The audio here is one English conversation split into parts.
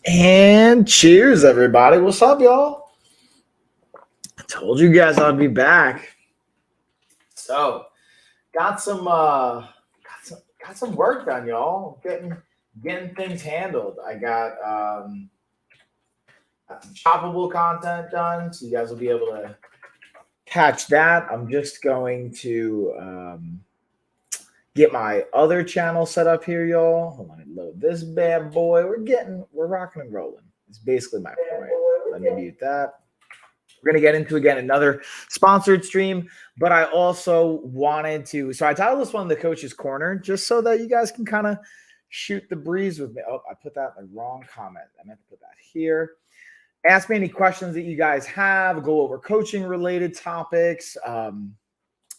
And cheers, everybody. What's up, y'all? I told you guys I'd be back. So, got some got some work done, y'all. Getting things handled. I got some shoppable content done, so you guys will be able to catch that. I'm just going to get my other channel set up here, y'all. Hold on, load this bad boy. We're rocking and rolling. It's basically my point. Let me mute that. We're going to get into, again, another sponsored stream, but I also wanted to. So I titled this one The Coach's Corner, just so that you guys can kind of shoot the breeze with me. Oh, I put that in the wrong comment. I meant to put that here. Ask me any questions that you guys have, go over coaching related topics.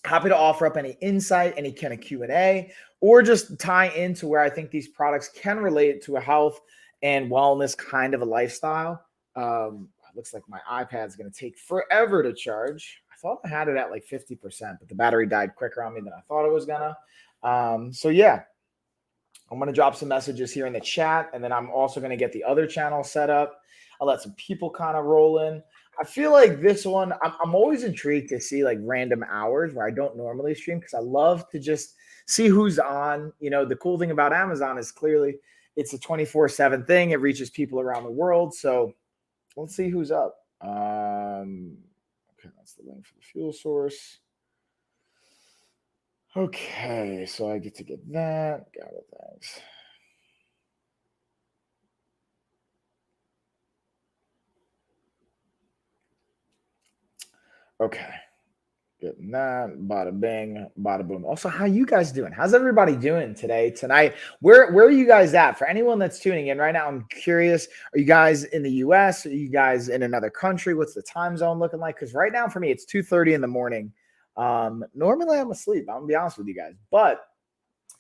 Happy to offer up any insight, any kind of Q&A, or just tie into where I think these products can relate to a health and wellness kind of a lifestyle. Looks like my iPad's going to take forever to charge. I thought I had it at like 50%, but the battery died quicker on me than I thought it was going to. So yeah, I'm going to drop some messages here in the chat, and then I'm also going to get the other channel set up. I'll let some people kind of roll in. I feel like this one, I'm always intrigued to see like random hours where I don't normally stream, because I love to just see who's on. You know, the cool thing about Amazon is clearly it's a 24/7 thing. It reaches people around the world. So let's see who's up. Okay, that's the link for the fuel source. Okay, so I get to get that. Got it, thanks. Okay. Getting that. Bada bing, bada boom. Also, how you guys doing? How's everybody doing today, tonight? Where are you guys at? For anyone that's tuning in right now, I'm curious. Are you guys in the US? Are you guys in another country? What's the time zone looking like? Because right now for me, it's 2:30 in the morning. Normally I'm asleep. I'm gonna be honest with you guys, but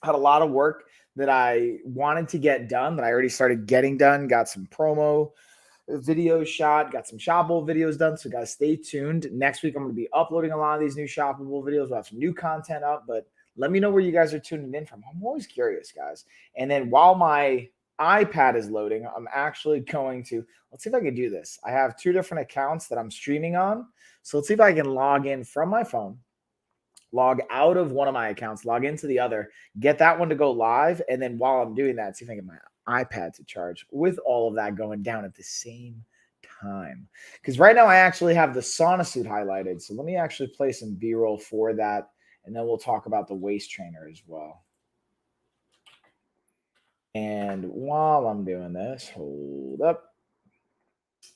I had a lot of work that I wanted to get done that I already started getting done. Got some promo videos shot, got some shoppable videos done. So guys, stay tuned. Next week, I'm going to be uploading a lot of these new shoppable videos. We'll have some new content up, but let me know where you guys are tuning in from. I'm always curious, guys. And then while my iPad is loading, I'm actually going to, let's see if I can do this. I have two different accounts that I'm streaming on. So let's see if I can log in from my phone, log out of one of my accounts, log into the other, get that one to go live. And then while I'm doing that, see if I can get my iPad to charge with all of that going down at the same time. Because right now I actually have the sauna suit highlighted. So let me actually play some B-roll for that. And then we'll talk about the waist trainer as well. And while I'm doing this, hold up.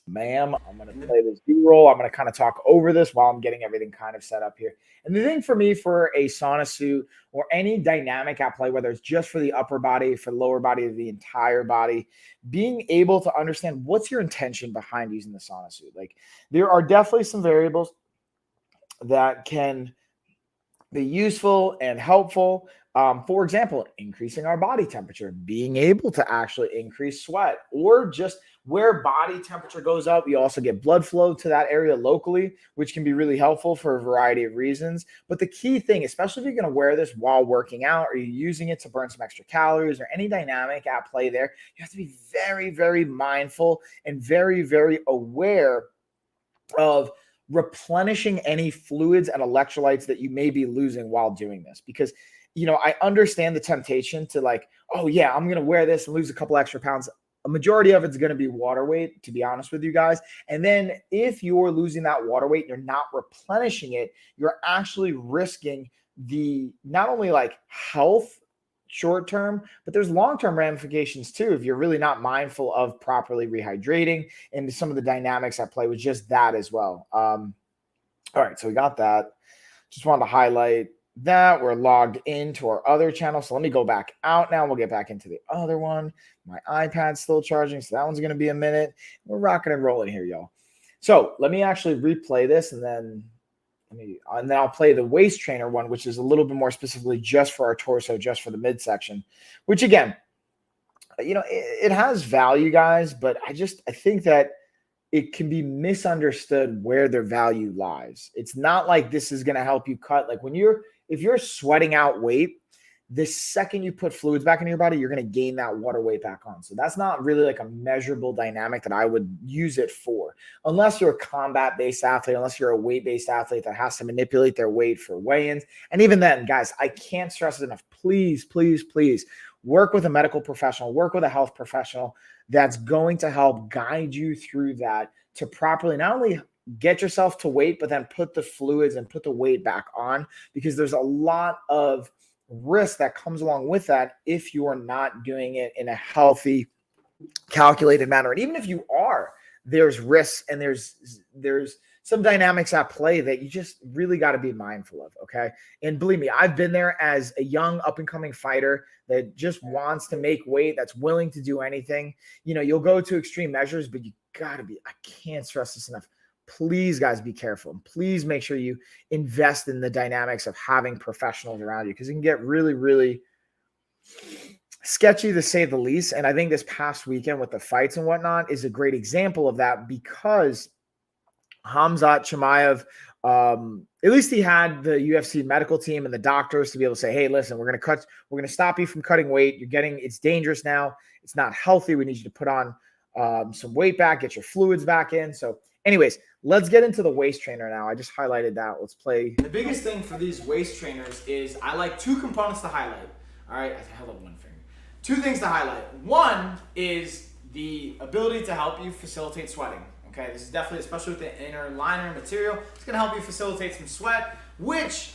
Ma'am, I'm going to play this B-roll. I'm going to kind of talk over this while I'm getting everything kind of set up here. And the thing for me for a sauna suit or any dynamic at play, whether it's just for the upper body, for the lower body, the entire body, being able to understand what's your intention behind using the sauna suit. Like, there are definitely some variables that can be useful and helpful. For example, increasing our body temperature, being able to actually increase sweat, or just where body temperature goes up, you also get blood flow to that area locally, which can be really helpful for a variety of reasons. But the key thing, especially if you're going to wear this while working out, or you're using it to burn some extra calories or any dynamic at play there, you have to be very, very mindful and very, very aware of replenishing any fluids and electrolytes that you may be losing while doing this. Because, you know, I understand the temptation to like, oh yeah, I'm going to wear this and lose a couple extra pounds. A majority of it's going to be water weight, to be honest with you guys. And then if you're losing that water weight and you're not replenishing it, you're actually risking the not only like health short term, but there's long term ramifications too if you're really not mindful of properly rehydrating, and some of the dynamics at play with just that as well. All right, so we got that. Just wanted to highlight that we're logged into our other channel. So let me go back out now. We'll get back into the other one. My iPad's still charging, so that one's going to be a minute. We're rocking and rolling here, y'all. So let me actually replay this, and then I'll play the waist trainer one, which is a little bit more specifically just for our torso, just for the midsection, which again, you know, it has value, guys, but I think that it can be misunderstood where their value lies. It's not like this is going to help you cut. Like if you're sweating out weight, the second you put fluids back into your body, you're going to gain that water weight back on. So that's not really like a measurable dynamic that I would use it for, unless you're a combat-based athlete, unless you're a weight-based athlete that has to manipulate their weight for weigh-ins. And even then, guys, I can't stress it enough. Please, please, please work with a medical professional, work with a health professional that's going to help guide you through that to properly not only get yourself to weight, but then put the fluids and put the weight back on, because there's a lot of risk that comes along with that if you are not doing it in a healthy, calculated manner. And even if you are, there's risks and there's some dynamics at play that you just really got to be mindful of. Okay. And believe me, I've been there as a young up and coming fighter that just wants to make weight, that's willing to do anything. You know, you'll go to extreme measures, but you gotta be, I can't stress this enough. Please, guys, be careful. Please make sure you invest in the dynamics of having professionals around you, because it can get really, really sketchy to say the least. And I think this past weekend with the fights and whatnot is a great example of that, because Khamzat Chimaev, at least he had the UFC medical team and the doctors to be able to say, hey, listen, we're going to stop you from cutting weight. It's dangerous now. It's not healthy. We need you to put on some weight back, get your fluids back in. So anyways, let's get into the waist trainer now. I just highlighted that. Let's play. The biggest thing for these waist trainers is I like two components to highlight. All right, I held up one finger. Two things to highlight. One is the ability to help you facilitate sweating. Okay, this is definitely, especially with the inner liner material, it's going to help you facilitate some sweat, which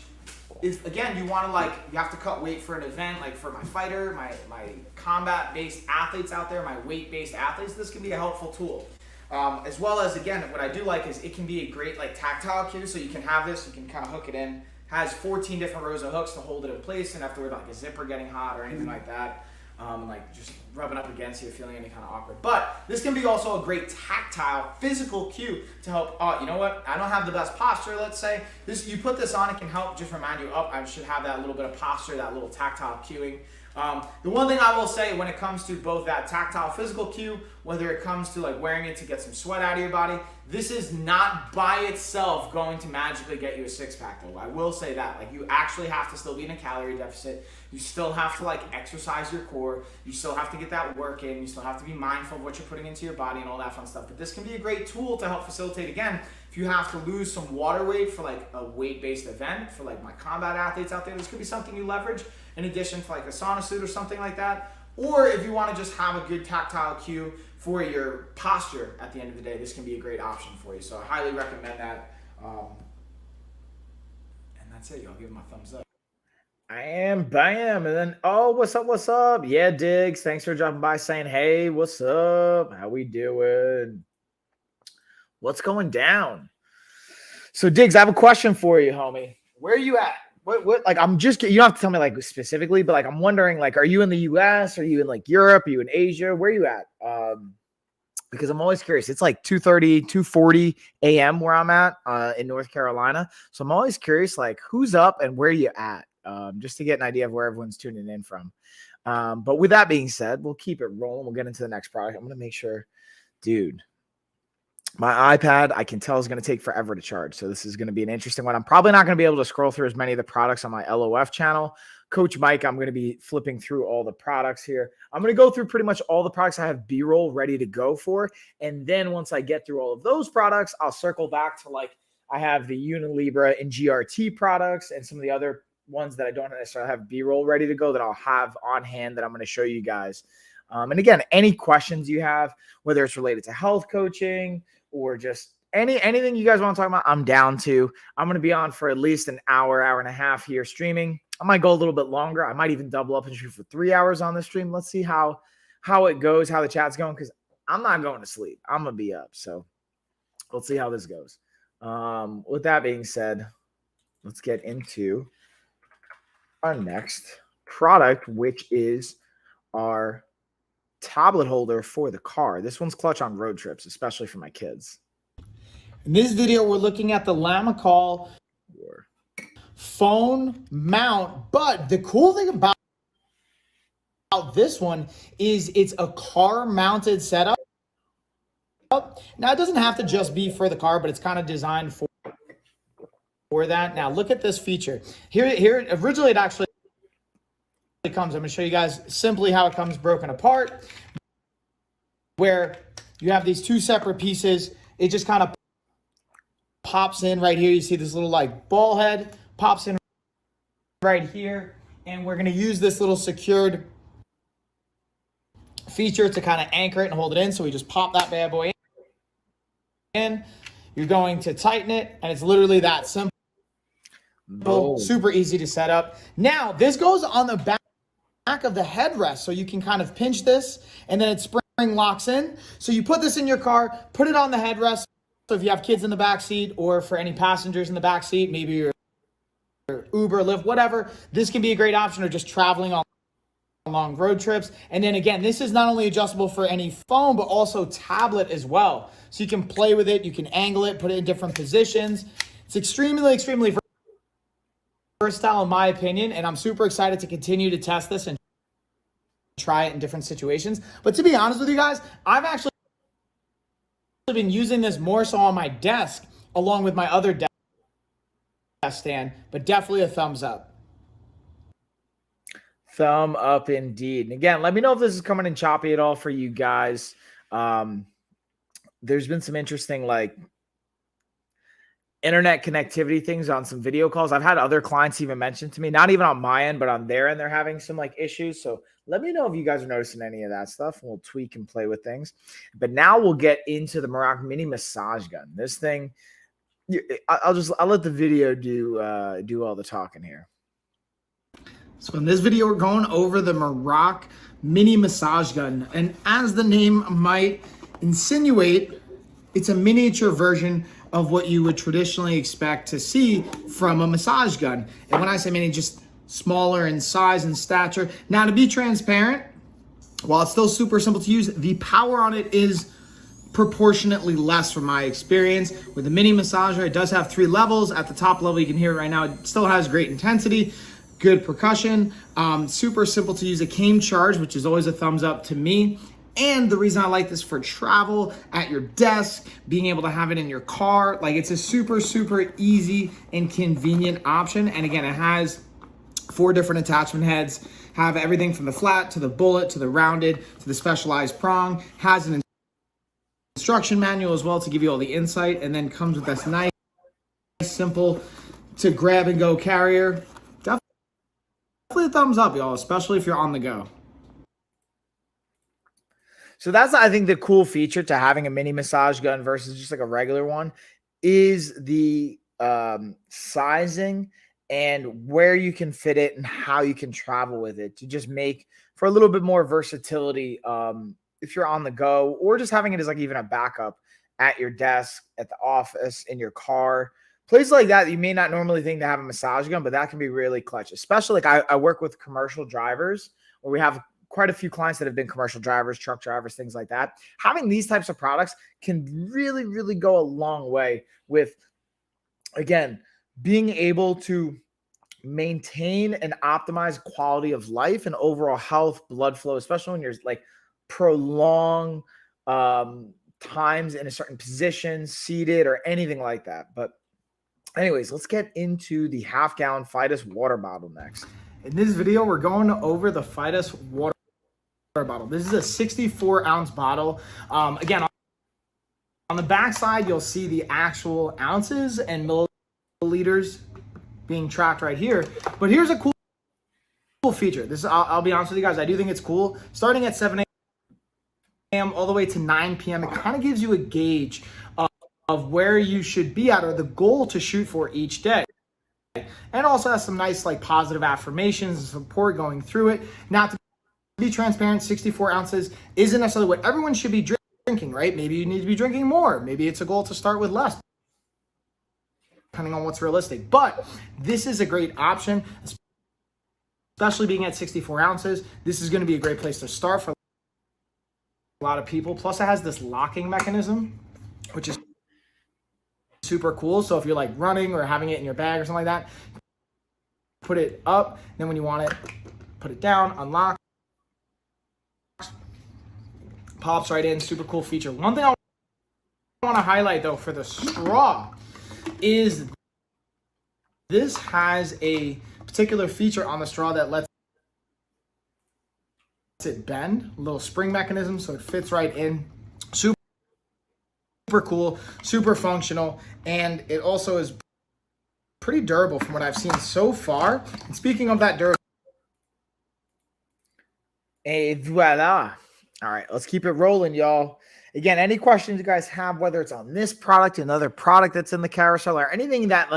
is, again, you have to cut weight for an event, like for my fighter, my combat-based athletes out there, my weight-based athletes. This can be a helpful tool. As well as, again, what I do like is it can be a great like tactile cue. So you can have this, you can kind of hook it in. Has 14 different rows of hooks to hold it in place, and have to worry about like a zipper getting hot or anything like that. Like just rubbing up against you, feeling any kind of awkward. But this can be also a great tactile, physical cue to help. You know what? I don't have the best posture. Let's say this. You put this on, it can help just remind you. I should have that little bit of posture, that little tactile cueing. The one thing I will say when it comes to both that tactile physical cue, whether it comes to like wearing it to get some sweat out of your body, this is not by itself going to magically get you a six-pack though. I will say that. Like, you actually have to still be in a calorie deficit. You still have to like exercise your core. You still have to get that work in. You still have to be mindful of what you're putting into your body and all that fun stuff. But this can be a great tool to help facilitate, again, if you have to lose some water weight for like a weight-based event, for like my combat athletes out there, this could be something you leverage in addition to like a sauna suit or something like that. Or if you want to just have a good tactile cue for your posture at the end of the day, this can be a great option for you. So I highly recommend that. And that's it. Y'all give it my thumbs up. Bam. And then, oh, what's up? Yeah, Diggs. Thanks for dropping by saying, hey, what's up? How we doing? What's going down? So, Diggs, I have a question for you, homie. Where are you at? What, like, you don't have to tell me like specifically, but like, I'm wondering, like, are you in the US? Are you in like Europe? Are you in Asia? Where are you at? Because I'm always curious. It's like 2:40 a.m. where I'm at in North Carolina. So I'm always curious, like, who's up and where you at? Just to get an idea of where everyone's tuning in from. But with that being said, we'll keep it rolling. We'll get into the next product. I'm going to make sure, dude, my iPad, I can tell, is going to take forever to charge. So this is going to be an interesting one. I'm probably not going to be able to scroll through as many of the products on my LOF channel. Coach Mike, I'm going to be flipping through all the products here. I'm going to go through pretty much all the products I have B-roll ready to go for. And then once I get through all of those products, I'll circle back to like, I have the Unilibra and GRT products and some of the other ones that I don't necessarily have B-roll ready to go that I'll have on hand that I'm going to show you guys. And again, any questions you have, whether it's related to health coaching or just anything you guys want to talk about, I'm down to. I'm going to be on for at least an hour and a half here streaming. I might go a little bit longer. I might even double up and shoot for 3 hours on the stream. Let's see how it goes, how the chat's going, because I'm not going to sleep. I'm going to be up. So let's see how this goes. With that being said, let's get into our next product, which is our tablet holder for the car. This one's clutch on road trips, especially for my kids. In this video, we're looking at the Lamicall phone mount, but the cool thing about this one is it's a car mounted setup. Now, it doesn't have to just be for the car, but it's kind of designed for that. Now, look at this feature. Here originally it actually comes. I'm going to show you guys simply how it comes broken apart, where you have these two separate pieces. It just kind of pops in right here. You see this little like ball head pops in right here, and we're going to use this little secured feature to kind of anchor it and hold it in. So we just pop that bad boy in. You're going to tighten it, and it's literally that simple. Boom. Super easy to set up. Now, this goes on the back of the headrest, so you can kind of pinch this, and then it spring locks in. So you put this in your car, put it on the headrest. So if you have kids in the back seat, or for any passengers in the back seat, maybe you're Uber, Lyft, whatever, this can be a great option, or just traveling on long road trips. And then again, this is not only adjustable for any phone, but also tablet as well. So you can play with it, you can angle it, put it in different positions. It's extremely versatile in my opinion, and I'm super excited to continue to test this and try it in different situations. But to be honest with you guys, I've actually been using this more so on my desk along with my other desk stand, but definitely a thumbs up. Thumb up indeed. And again, let me know if this is coming in choppy at all for you guys. There's been some interesting like internet connectivity things on some video calls. I've had other clients even mention to me, not even on my end, but on their end, they're having some like issues. So let me know if you guys are noticing any of that stuff, and we'll tweak and play with things. But now we'll get into the Merock Mini Massage Gun. This thing, I'll let the video do all the talking here. So in this video, we're going over the Merock Mini Massage Gun. And as the name might insinuate, it's a miniature version of what you would traditionally expect to see from a massage gun. And when I say mini, just smaller in size and stature. Now, to be transparent, while it's still super simple to use, the power on it is proportionately less from my experience. With the mini massager, it does have 3 levels. At the top level, you can hear it right now, it still has great intensity, good percussion, super simple to use. It came charged, which is always a thumbs up to me. And the reason I like this for travel, at your desk, being able to have it in your car, like it's a super easy and convenient option. And again, it has 4 different attachment heads, have everything from the flat to the bullet to the rounded to the specialized prong, has an instruction manual as well to give you all the insight, and then comes with this nice, simple to grab and go carrier. Definitely a thumbs up, y'all, especially if you're on the go. So that's, I think, the cool feature to having a mini massage gun versus just like a regular one is the sizing and where you can fit it and how you can travel with it to just make for a little bit more versatility if you're on the go, or just having it as like even a backup at your desk, at the office, in your car. Places like that, you may not normally think to have a massage gun, but that can be really clutch. Especially like I work with commercial drivers, where we have quite a few clients that have been commercial drivers, truck drivers, things like that. Having these types of products can really go a long way with, again, being able to maintain and optimize quality of life and overall health, blood flow, especially when you're like prolonged times in a certain position, seated or anything like that. But anyways, let's get into the half-gallon Fidus water bottle next. In this video, we're going over the Fidus water bottle. This is a 64-ounce bottle. Again, on the back side, you'll see the actual ounces and milliliters being tracked right here. But here's a cool feature. This, I'll be honest with you guys, I do think it's cool. Starting at 7 a.m. all the way to 9 p.m., it kind of gives you a gauge of where you should be at, or the goal to shoot for each day. And also has some nice like positive affirmations and support going through it. Now, to be transparent, 64 ounces isn't necessarily what everyone should be drinking, right? Maybe you need to be drinking more. Maybe it's a goal to start with less, depending on what's realistic. But this is a great option, especially being at 64 ounces. This is going to be a great place to start for a lot of people. Plus, it has this locking mechanism, which is super cool. So if you're like running or having it in your bag or something like that, put it up. Then when you want it, put it down, unlock, pops right in. Super cool feature. One thing I want to highlight though for the straw is this has a particular feature on the straw that lets it bend, a little spring mechanism, so it fits right in. Super cool, super functional, and it also is pretty durable from what I've seen so far. And speaking of that durability, Et voila. All right, let's keep it rolling, y'all. Again, any questions you guys have, whether it's on this product, another product that's in the carousel, or anything that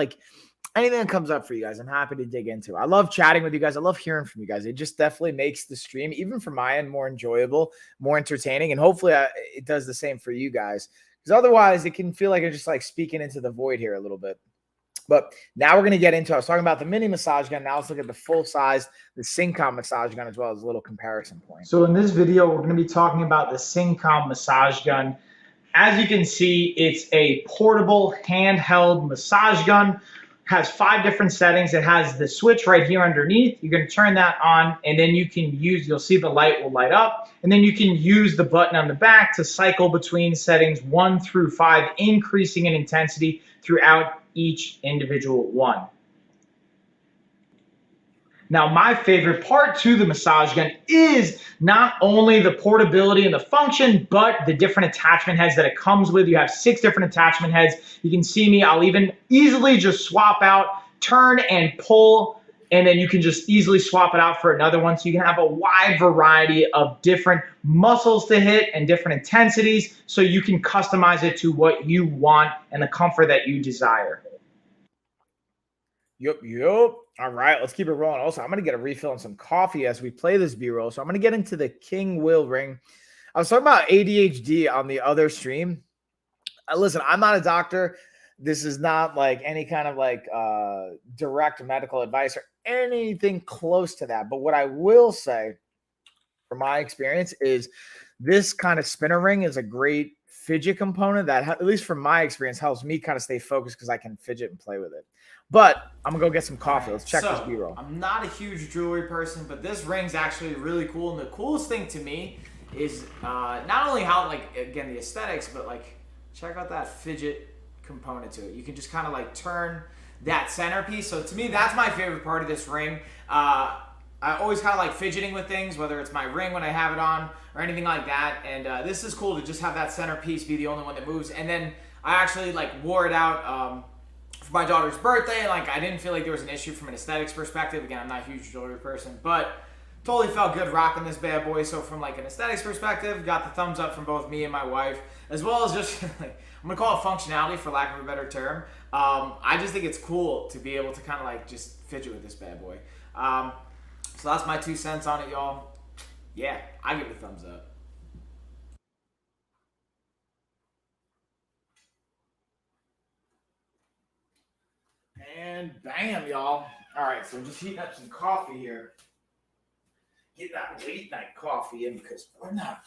comes up for you guys, I'm happy to dig into. I love chatting with you guys. I love hearing from you guys. It just definitely makes the stream, even from my end, more enjoyable, more entertaining, and hopefully it does the same for you guys. Because otherwise, it can feel like I'm just like speaking into the void here a little bit. But now we're going to get into, I was talking about the mini massage gun. Now let's look at the full size, the Syncom massage gun, as well as a little comparison point. So in this video, we're going to be talking about the Syncom massage gun. As you can see, it's a portable handheld massage gun. Has 5 different settings. It has the switch right here underneath. You're going to turn that on, and then you can you'll see the light will light up, and then you can use the button on the back to cycle between settings 1 through 5, increasing in intensity throughout each individual one. Now, my favorite part to the massage gun is not only the portability and the function, but the different attachment heads that it comes with. You have 6 different attachment heads. You can see me, I'll even easily just swap out, turn and pull, and then you can just easily swap it out for another one. So you can have a wide variety of different muscles to hit and different intensities, so you can customize it to what you want and the comfort that you desire. Yup. All right, let's keep it rolling. Also, I'm going to get a refill on some coffee as we play this B-roll. So I'm going to get into the King Will ring. I was talking about ADHD on the other stream. Listen, I'm not a doctor. This is not like any kind of like direct medical advice or anything close to that. But what I will say from my experience is this kind of spinner ring is a great fidget component that, at least from my experience, helps me kind of stay focused because I can fidget and play with it. But I'm going to go get some coffee. Let's check this B-roll. I'm not a huge jewelry person, but this ring's actually really cool. And the coolest thing to me is not only how, like, again, the aesthetics, but, like, check out that fidget component to it. You can just kind of, like, turn that centerpiece. So to me, that's my favorite part of this ring. I always kind of like fidgeting with things, whether it's my ring when I have it on or anything like that. And this is cool to just have that centerpiece be the only one that moves. And then I actually, like, wore it out for my daughter's birthday, and like I didn't feel like there was an issue from an aesthetics perspective. Again, I'm not a huge jewelry person, but totally felt good rocking this bad boy. So from like an aesthetics perspective, got the thumbs up from both me and my wife, as well as just like, I'm gonna call it functionality for lack of a better term. I just think it's cool to be able to kind of like just fidget with this bad boy. So that's my 2 cents on it, y'all. Yeah, I give it a thumbs up. And bam, y'all. All right, so I'm just heating up some coffee here. Get that late night coffee in because we're not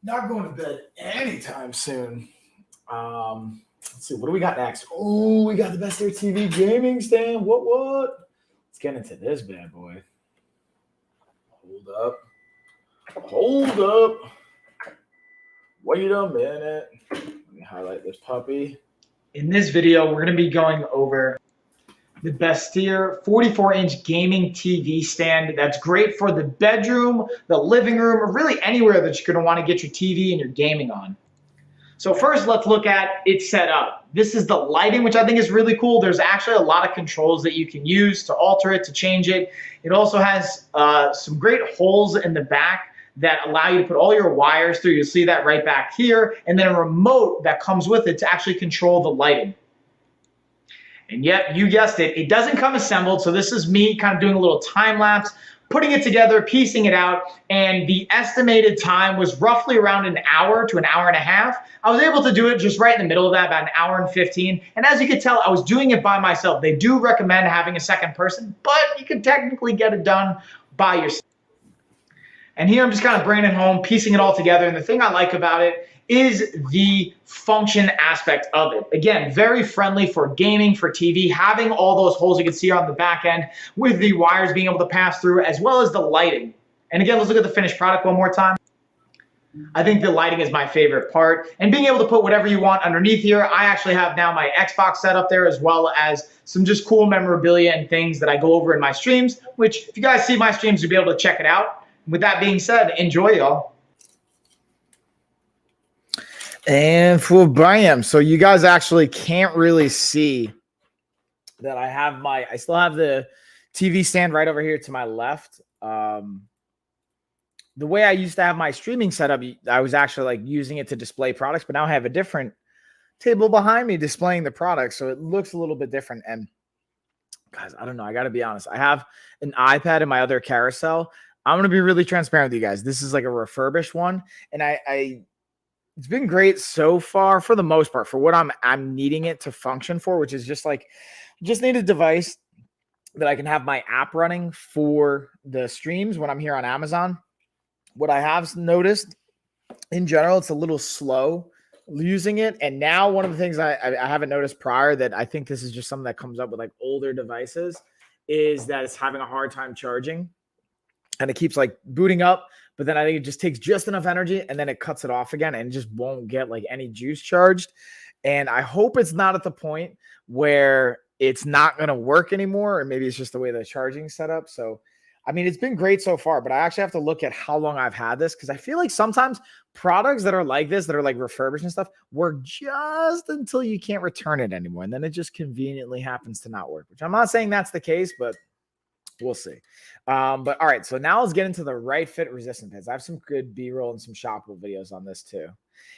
going to bed anytime soon. Let's see, what do we got next? Oh, we got the Best Air TV gaming stand. What? Let's get into this bad boy. Hold up. Wait a minute. Let me highlight this puppy. In this video, we're going to be going over the Bestier 44-inch gaming TV stand that's great for the bedroom, the living room, or really anywhere that you're going to want to get your TV and your gaming on. So first, let's look at its setup. This is the lighting, which I think is really cool. There's actually a lot of controls that you can use to alter it, to change it. It also has some great holes in the back that allow you to put all your wires through. You'll see that right back here. And then a remote that comes with it to actually control the lighting. And yet, you guessed it, it doesn't come assembled. So this is me kind of doing a little time lapse, putting it together, piecing it out. And the estimated time was roughly around an hour to an hour and a half. I was able to do it just right in the middle of that, about an hour and 15. And as you can tell, I was doing it by myself. They do recommend having a second person, but you can technically get it done by yourself. And here I'm just kind of bringing it home, piecing it all together. And the thing I like about it is the function aspect of it. Again, very friendly for gaming, for TV, having all those holes you can see on the back end with the wires being able to pass through, as well as the lighting. And again, let's look at the finished product one more time. I think the lighting is my favorite part. And being able to put whatever you want underneath here. I actually have now my Xbox set up there, as well as some just cool memorabilia and things that I go over in my streams, which if you guys see my streams, you'll be able to check it out. with that being said, enjoy, y'all. And for Bam, so you guys actually can't really see that I still have the TV stand right over here to my left. The way I used to have my streaming setup, I was actually like using it to display products, but now I have a different table behind me displaying the products. So it looks a little bit different. And guys, I don't know. I got to be honest. I have an iPad in my other carousel. I'm going to be really transparent with you guys. This is like a refurbished one. And it's been great so far for the most part for what I'm needing it to function for, which is just need a device that I can have my app running for the streams when I'm here on Amazon. What I have noticed in general, it's a little slow using it. And now one of the things I haven't noticed prior that I think this is just something that comes up with like older devices is that it's having a hard time charging. And it keeps like booting up, but then I think it just takes just enough energy and then it cuts it off again and just won't get like any juice charged. And I hope it's not at the point where it's not going to work anymore. Or maybe it's just the way the charging's set up. So, I mean, it's been great so far, but I actually have to look at how long I've had this because I feel like sometimes products that are like this, that are like refurbished and stuff, work just until you can't return it anymore. And then it just conveniently happens to not work, which I'm not saying that's the case, but we'll see. But all right, so now let's get into the Right Fit resistance bands. I have some good B-roll and some shoppable videos on this too.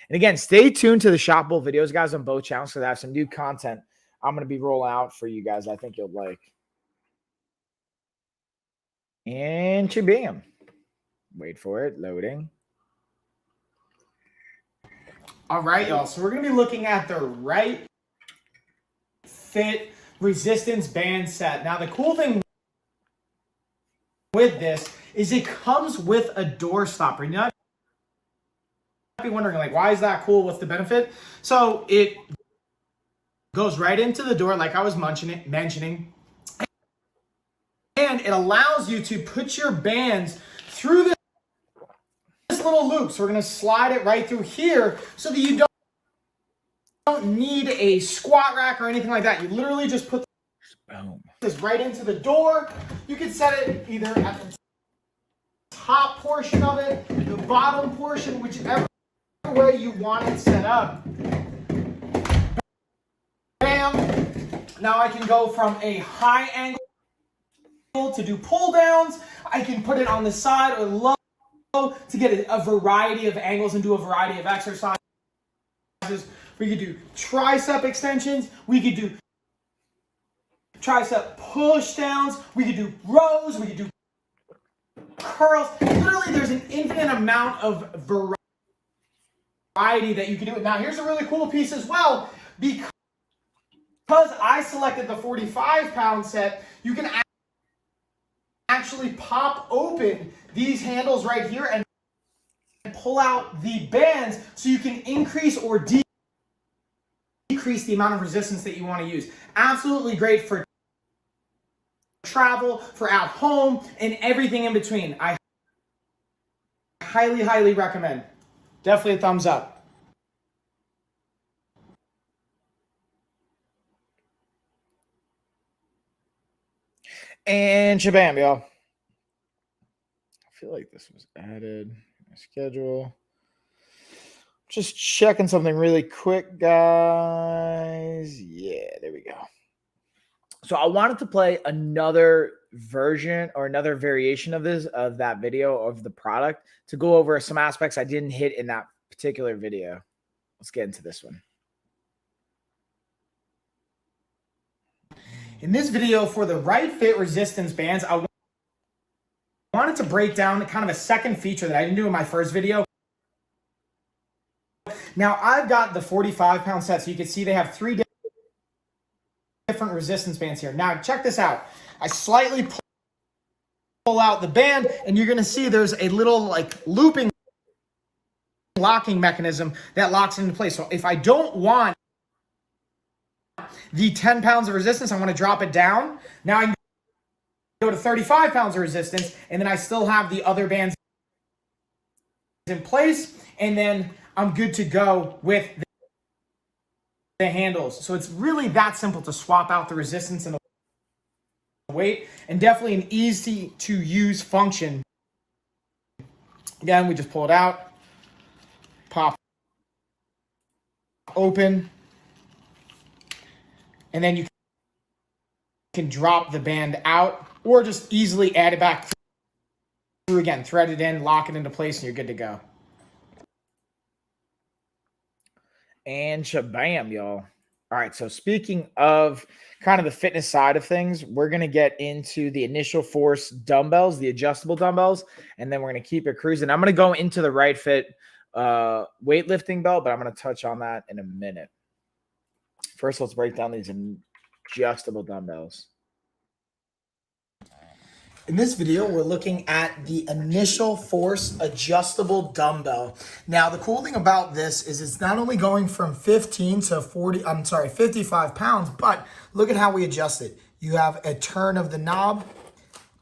And again, stay tuned to the shoppable videos, guys, on both channels because I have some new content I'm going to be rolling out for you guys I think you'll like. And shabam. Wait for it. Loading. All right, y'all. So we're going to be looking at the Right Fit resistance band set. Now, the cool thing with this is it comes with a door stopper. You might be wondering, like, why is that cool? What's the benefit? So it goes right into the door, like I was mentioning. And it allows you to put your bands through this little loop. So we're going to slide it right through here so that you don't need a squat rack or anything like that. You literally just put this right into the door. You can set it either at the top portion of it, the bottom portion, whichever way you want it set up. Bam. Now I can go from a high angle to do pull downs. I can put it on the side or low to get a variety of angles and do a variety of exercises. We could do tricep extensions. We could do tricep push downs. We could do rows. We could do curls. Literally, there's an infinite amount of variety that you can do. Now, here's a really cool piece as well. Because I selected the 45-pound set, you can actually pop open these handles right here and pull out the bands so you can increase or decrease the amount of resistance that you want to use. Absolutely great for travel, for at home, and everything in between. I highly, highly recommend. Definitely a thumbs up. And shabam, y'all. I feel like this was added. My schedule. Just checking something really quick, guys. Yeah, there we go. So I wanted to play another version or another variation of that video of the product to go over some aspects I didn't hit in that particular video. Let's get into this one. In this video for the Right Fit resistance bands, I wanted to break down kind of a second feature that I didn't do in my first video. Now, I've got the 45-pound set, so you can see they have 3 different resistance bands here. Now, check this out. I slightly pull out the band, and you're going to see there's a little like looping locking mechanism that locks into place. So if I don't want the 10 pounds of resistance, I want to drop it down. Now I can go to 35 pounds of resistance, and then I still have the other bands in place, and then I'm good to go with the handles. So it's really that simple to swap out the resistance and the weight, and definitely an easy to use function Again, we just pull it out, pop open, and then you can drop the band out or just easily add it back through again, thread it in, lock it into place, and you're good to go. And shabam, y'all. All right, so speaking of kind of the fitness side of things, we're going to get into the initial force dumbbells, the adjustable dumbbells, and then we're going to keep it cruising. I'm going to go into the Right Fit weightlifting belt, but I'm going to touch on that in a minute. First, let's break down these adjustable dumbbells. In this video, we're looking at the initial force adjustable dumbbell. Now, the cool thing about this is it's not only going from 15 to 55 pounds, but look at how we adjust it. You have a turn of the knob,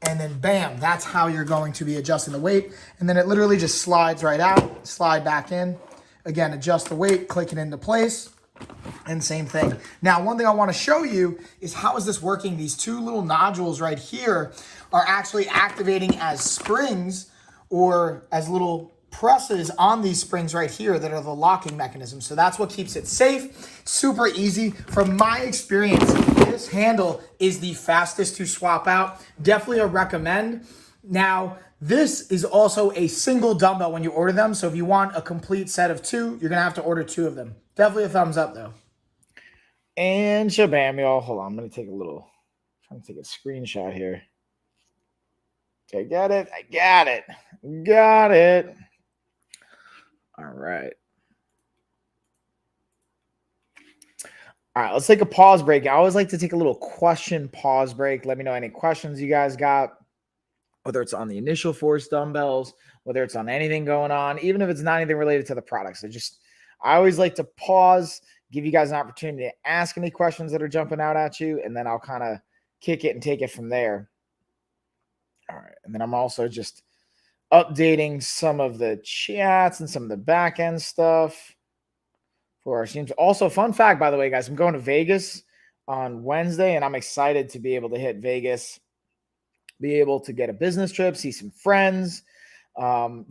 and then bam, that's how you're going to be adjusting the weight. And then it literally just slides right out, slide back in. Again, adjust the weight, click it into place. And same thing. Now, one thing I want to show you is how is this working? These two little nodules right here are actually activating as springs or as little presses on these springs right here that are the locking mechanism. So that's what keeps it safe. Super easy. From my experience, this handle is the fastest to swap out. Definitely a recommend. Now, this is also a single dumbbell when you order them. So if you want a complete set of two, you're going to have to order two of them. Definitely a thumbs up, though. And shabam, y'all. Hold on. I'm going to take trying to take a screenshot here. Okay, got it. I got it. Got it. All right. All right, let's take a pause break. I always like to take a little question pause break. Let me know any questions you guys got, whether it's on the initial force dumbbells, whether it's on anything going on, even if it's not anything related to the products. I always like to pause, give you guys an opportunity to ask any questions that are jumping out at you, and then I'll kind of kick it and take it from there. All right, and then I'm also just updating some of the chats and some of the back end stuff for our teams. Also, fun fact, by the way, guys, I'm going to Vegas on Wednesday, and I'm excited to be able to hit Vegas, be able to get a business trip, see some friends.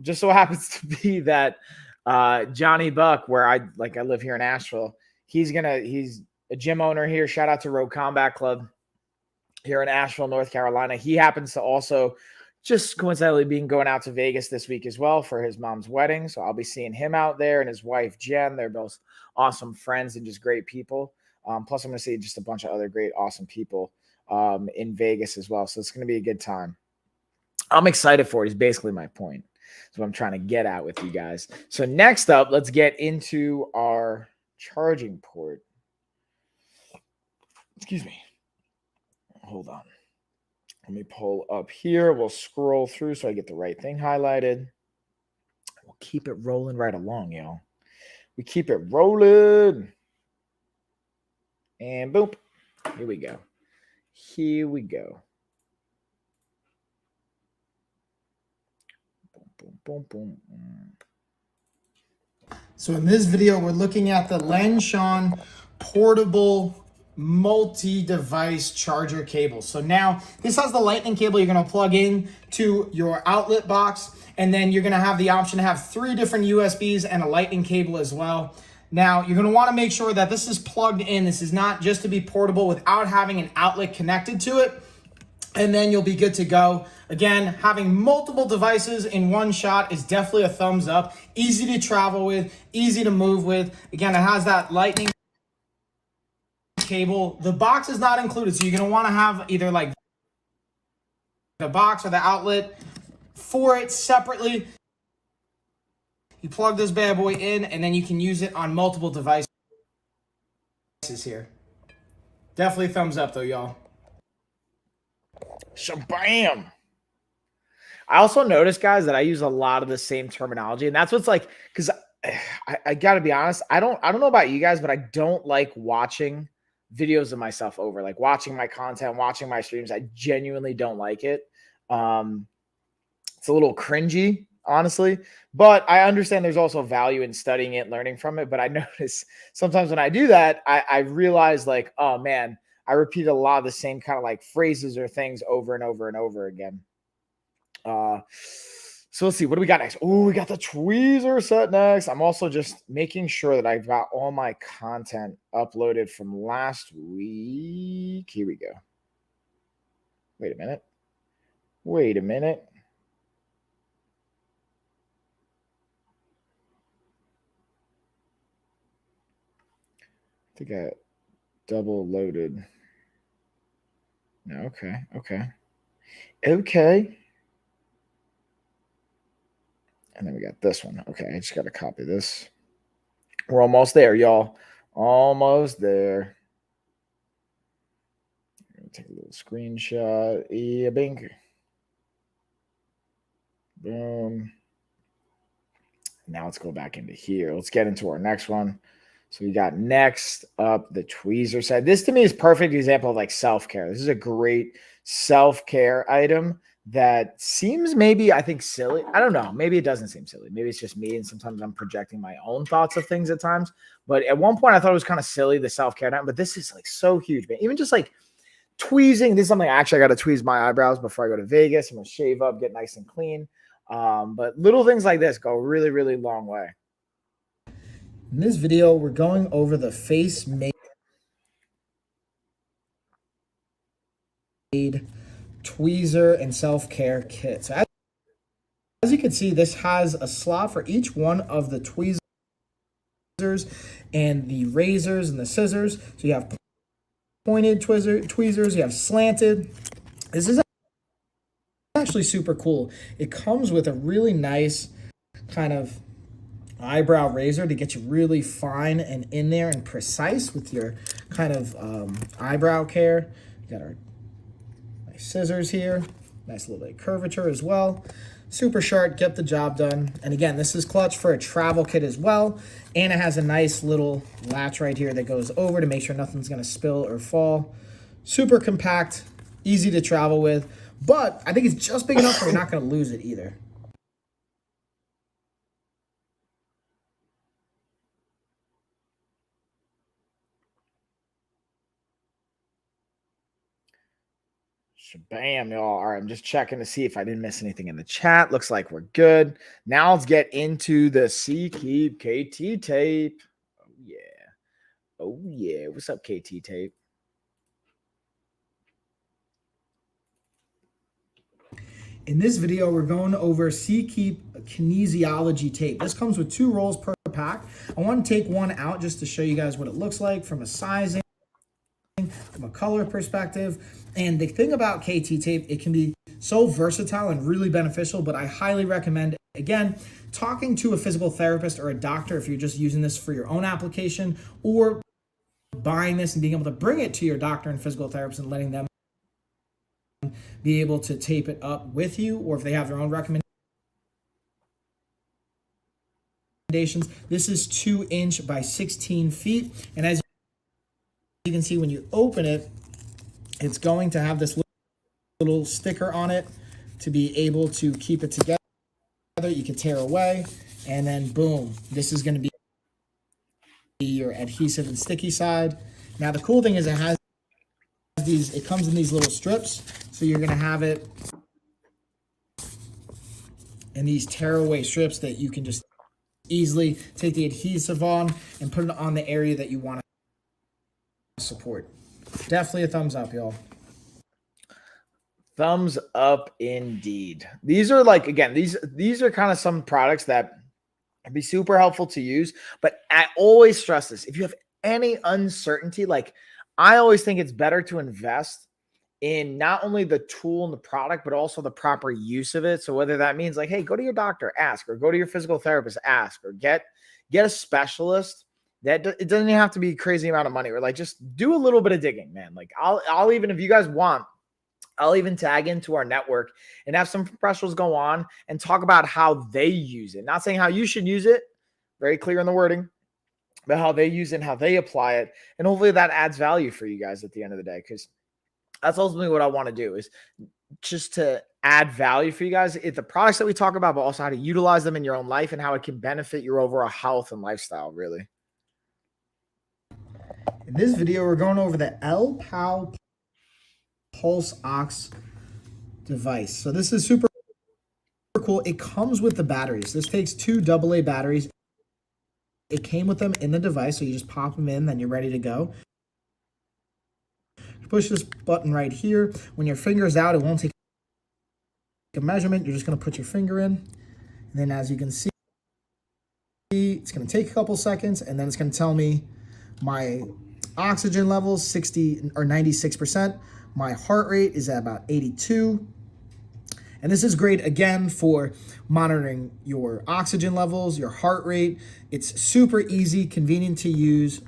Just so happens to be that Johnny Buck, where I live here in Asheville, he's a gym owner here. Shout out to Road Combat Club here in Asheville, North Carolina. He happens to also just coincidentally going out to Vegas this week as well for his mom's wedding. So I'll be seeing him out there and his wife, Jen. They're both awesome friends and just great people. Plus, I'm going to see just a bunch of other great, awesome people in Vegas as well. So it's going to be a good time. I'm excited for it is basically my point. That's what I'm trying to get at with you guys. So next up, let's get into our charging port. Excuse me. Hold on. Let me pull up here. We'll scroll through so I get the right thing highlighted. We'll keep it rolling right along, y'all. We keep it rolling. And boom. Here we go. Here we go. Boom, boom, boom, boom. So in this video, we're looking at the Lenshan portable multi-device charger cable. So now this has the lightning cable you're going to plug in to your outlet box, and then you're going to have the option to have 3 different USBs and a lightning cable as well. Now you're going to want to make sure that this is plugged in. This is not just to be portable without having an outlet connected to it, and then you'll be good to go. Again, having multiple devices in one shot is definitely a thumbs up. Easy to travel with, easy to move with. Again, it has that lightning cable. The box is not included, so you're going to want to have either like the box or the outlet for it separately. You plug this bad boy in, and then you can use it on multiple devices here. Definitely thumbs up though, y'all. Shabam. I also noticed, guys, that I use a lot of the same terminology, and that's what's like, because I gotta be honest, I don't know about you guys, but I don't like watching videos of myself over, like watching my content, watching my streams. I genuinely don't like it. It's a little cringy, honestly, but I understand there's also value in studying it, learning from it. But I notice sometimes when I do that, I realize like, oh man, I repeat a lot of the same kind of like phrases or things over and over and over again. So let's see, what do we got next? Oh, we got the tweezer set next. I'm also just making sure that I've got all my content uploaded from last week. Here we go. Wait a minute. Wait a minute. I think I double loaded. No, okay. Okay. And then we got this one. Okay, I just got to copy this. We're almost there, y'all. Almost there. Take a little screenshot. Yeah, bing. Boom. Now let's go back into here. Let's get into our next one. So we got next up the tweezer set. This to me is perfect example of like self-care. This is a great self-care item that seems maybe, I think, silly. I don't know. Maybe it doesn't seem silly. Maybe it's just me, and sometimes I'm projecting my own thoughts of things at times. But at one point, I thought it was kind of silly, the self-care item. But this is like so huge, man. Even just like tweezing. This is something actually I got to tweeze my eyebrows before I go to Vegas. I'm going to shave up, get nice and clean. But little things like this go a really, really long way. In this video, we're going over the Face Made tweezer and self-care kit. So as you can see, this has a slot for each one of the tweezers and the razors and the scissors. So you have pointed tweezers, you have slanted. This is actually super cool. It comes with a really nice kind of eyebrow razor to get you really fine and in there and precise with your kind of eyebrow care. You got our nice scissors here, nice little bit of curvature as well. Super sharp, get the job done. And again, this is clutch for a travel kit as well. And it has a nice little latch right here that goes over to make sure nothing's gonna spill or fall. Super compact, easy to travel with, but I think it's just big enough where you're not gonna lose it either. Bam, y'all. All right, I'm just checking to see if I didn't miss anything in the chat. Looks like we're good. Now let's get into the SeaKeep KT tape. Oh, yeah. Oh, yeah. What's up, KT tape? In this video, we're going over SeaKeep kinesiology tape. This comes with 2 rolls per pack. I want to take one out just to show you guys what it looks like from a sizing, from a color perspective. And the thing about KT tape, it can be so versatile and really beneficial, but I highly recommend, again, talking to a physical therapist or a doctor if you're just using this for your own application, or buying this and being able to bring it to your doctor and physical therapist and letting them be able to tape it up with you, or if they have their own recommendations. This is 2" by 16 feet. And as you can see, when you open it, it's going to have this little sticker on it to be able to keep it together. You can tear away, and then boom, this is going to be your adhesive and sticky side. Now the cool thing is it comes in these little strips, so you're going to have it in these tearaway strips that you can just easily take the adhesive on and put it on the area that you want to support. Definitely a thumbs up, y'all. Thumbs up indeed. These are like, again, these are kind of some products that would be super helpful to use, but I always stress this. If you have any uncertainty, like I always think it's better to invest in not only the tool and the product, but also the proper use of it. So whether that means like, hey, go to your doctor, ask, or go to your physical therapist, ask, or get a specialist. That it doesn't even have to be a crazy amount of money, or like just do a little bit of digging, man. Like I'll even, if you guys want, I'll even tag into our network and have some professionals go on and talk about how they use it. Not saying how you should use it, very clear in the wording, but how they use it and how they apply it. And hopefully that adds value for you guys at the end of the day, because that's ultimately what I want to do, is just to add value for you guys. It's the products that we talk about, but also how to utilize them in your own life and how it can benefit your overall health and lifestyle, really. In this video, we're going over the Pulse Ox device. So this is super cool. It comes with the batteries. This takes 2 AA batteries. It came with them in the device, so you just pop them in, then you're ready to go. Push this button right here. When your finger's out, it won't take a measurement. You're just going to put your finger in. And then as you can see, it's going to take a couple seconds, and then it's going to tell me my oxygen levels, 60 or 96%. My heart rate is at about 82. And this is great, again, for monitoring your oxygen levels, your heart rate. It's super easy, convenient to use,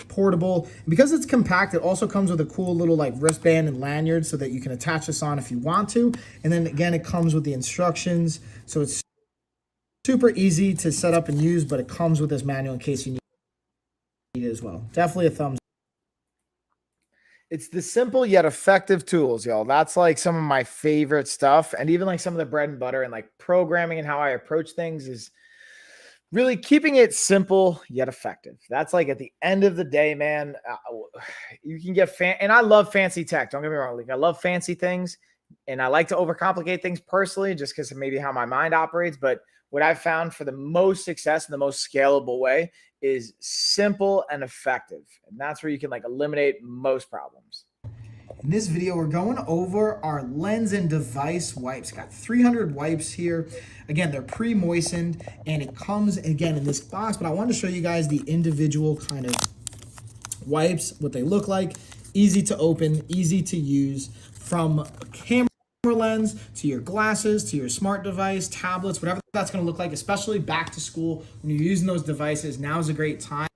portable. And because it's compact, it also comes with a cool little like wristband and lanyard so that you can attach this on if you want to. And then again, it comes with the instructions. So it's super easy to set up and use, but it comes with this manual in case you need it as well. Definitely a thumbs up. It's the simple yet effective tools, y'all. That's like some of my favorite stuff. And even like some of the bread and butter and like programming and how I approach things is really keeping it simple yet effective. That's like at the end of the day, man, you can get and I love fancy tech. Don't get me wrong. Like I love fancy things and I like to overcomplicate things personally just because of maybe how my mind operates. But what I've found for the most success and the most scalable way is simple and effective. And that's where you can like eliminate most problems. In this video, we're going over our lens and device wipes. Got 300 wipes here. Again, they're pre-moistened and it comes again in this box, but I wanted to show you guys the individual kind of wipes, what they look like. Easy to open, easy to use, from a camera lens to your glasses, to your smart device, tablets, whatever that's going to look like, especially back to school when you're using those devices. Now is a great time.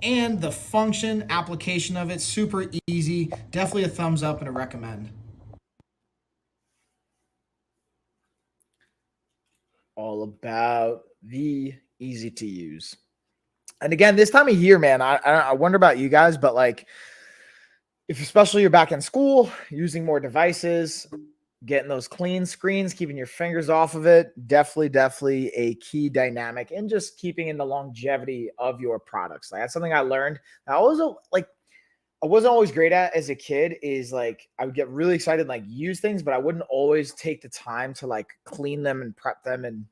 And the function application of it, super easy. Definitely a thumbs up and a recommend. All about the easy to use. And again, this time of year, man, I wonder about you guys, but like if especially you're back in school, using more devices, getting those clean screens, keeping your fingers off of it, definitely a key dynamic and just keeping in the longevity of your products. Like that's something I learned. I wasn't always great at as a kid is like, I would get really excited and like use things, but I wouldn't always take the time to like clean them and prep them and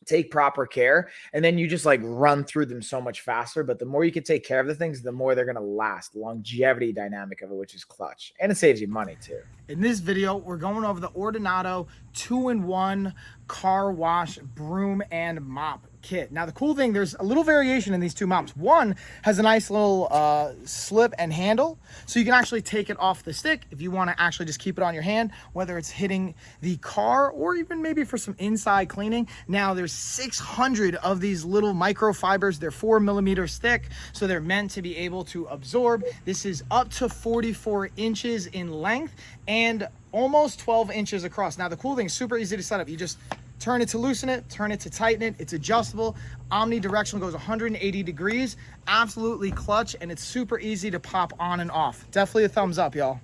take proper care. And then you just like run through them so much faster. But the more you can take care of the things, the more they're going to last. The longevity dynamic of it, which is clutch. And it saves you money too. In this video, we're going over the Ordinato 2-in-1 car wash broom and mop kit. Now the cool thing, there's a little variation in these two mops. One has a nice little slip and handle, so you can actually take it off the stick if you want to actually just keep it on your hand, whether it's hitting the car or even maybe for some inside cleaning. Now there's 600 of these little microfibers. They're 4mm thick, so they're meant to be able to absorb. This is up to 44 inches in length and almost 12 inches across. Now the cool thing is super easy to set up. You just turn it to loosen it, turn it to tighten it. It's adjustable, omnidirectional, goes 180 degrees. Absolutely clutch, and it's super easy to pop on and off. Definitely a thumbs up, y'all.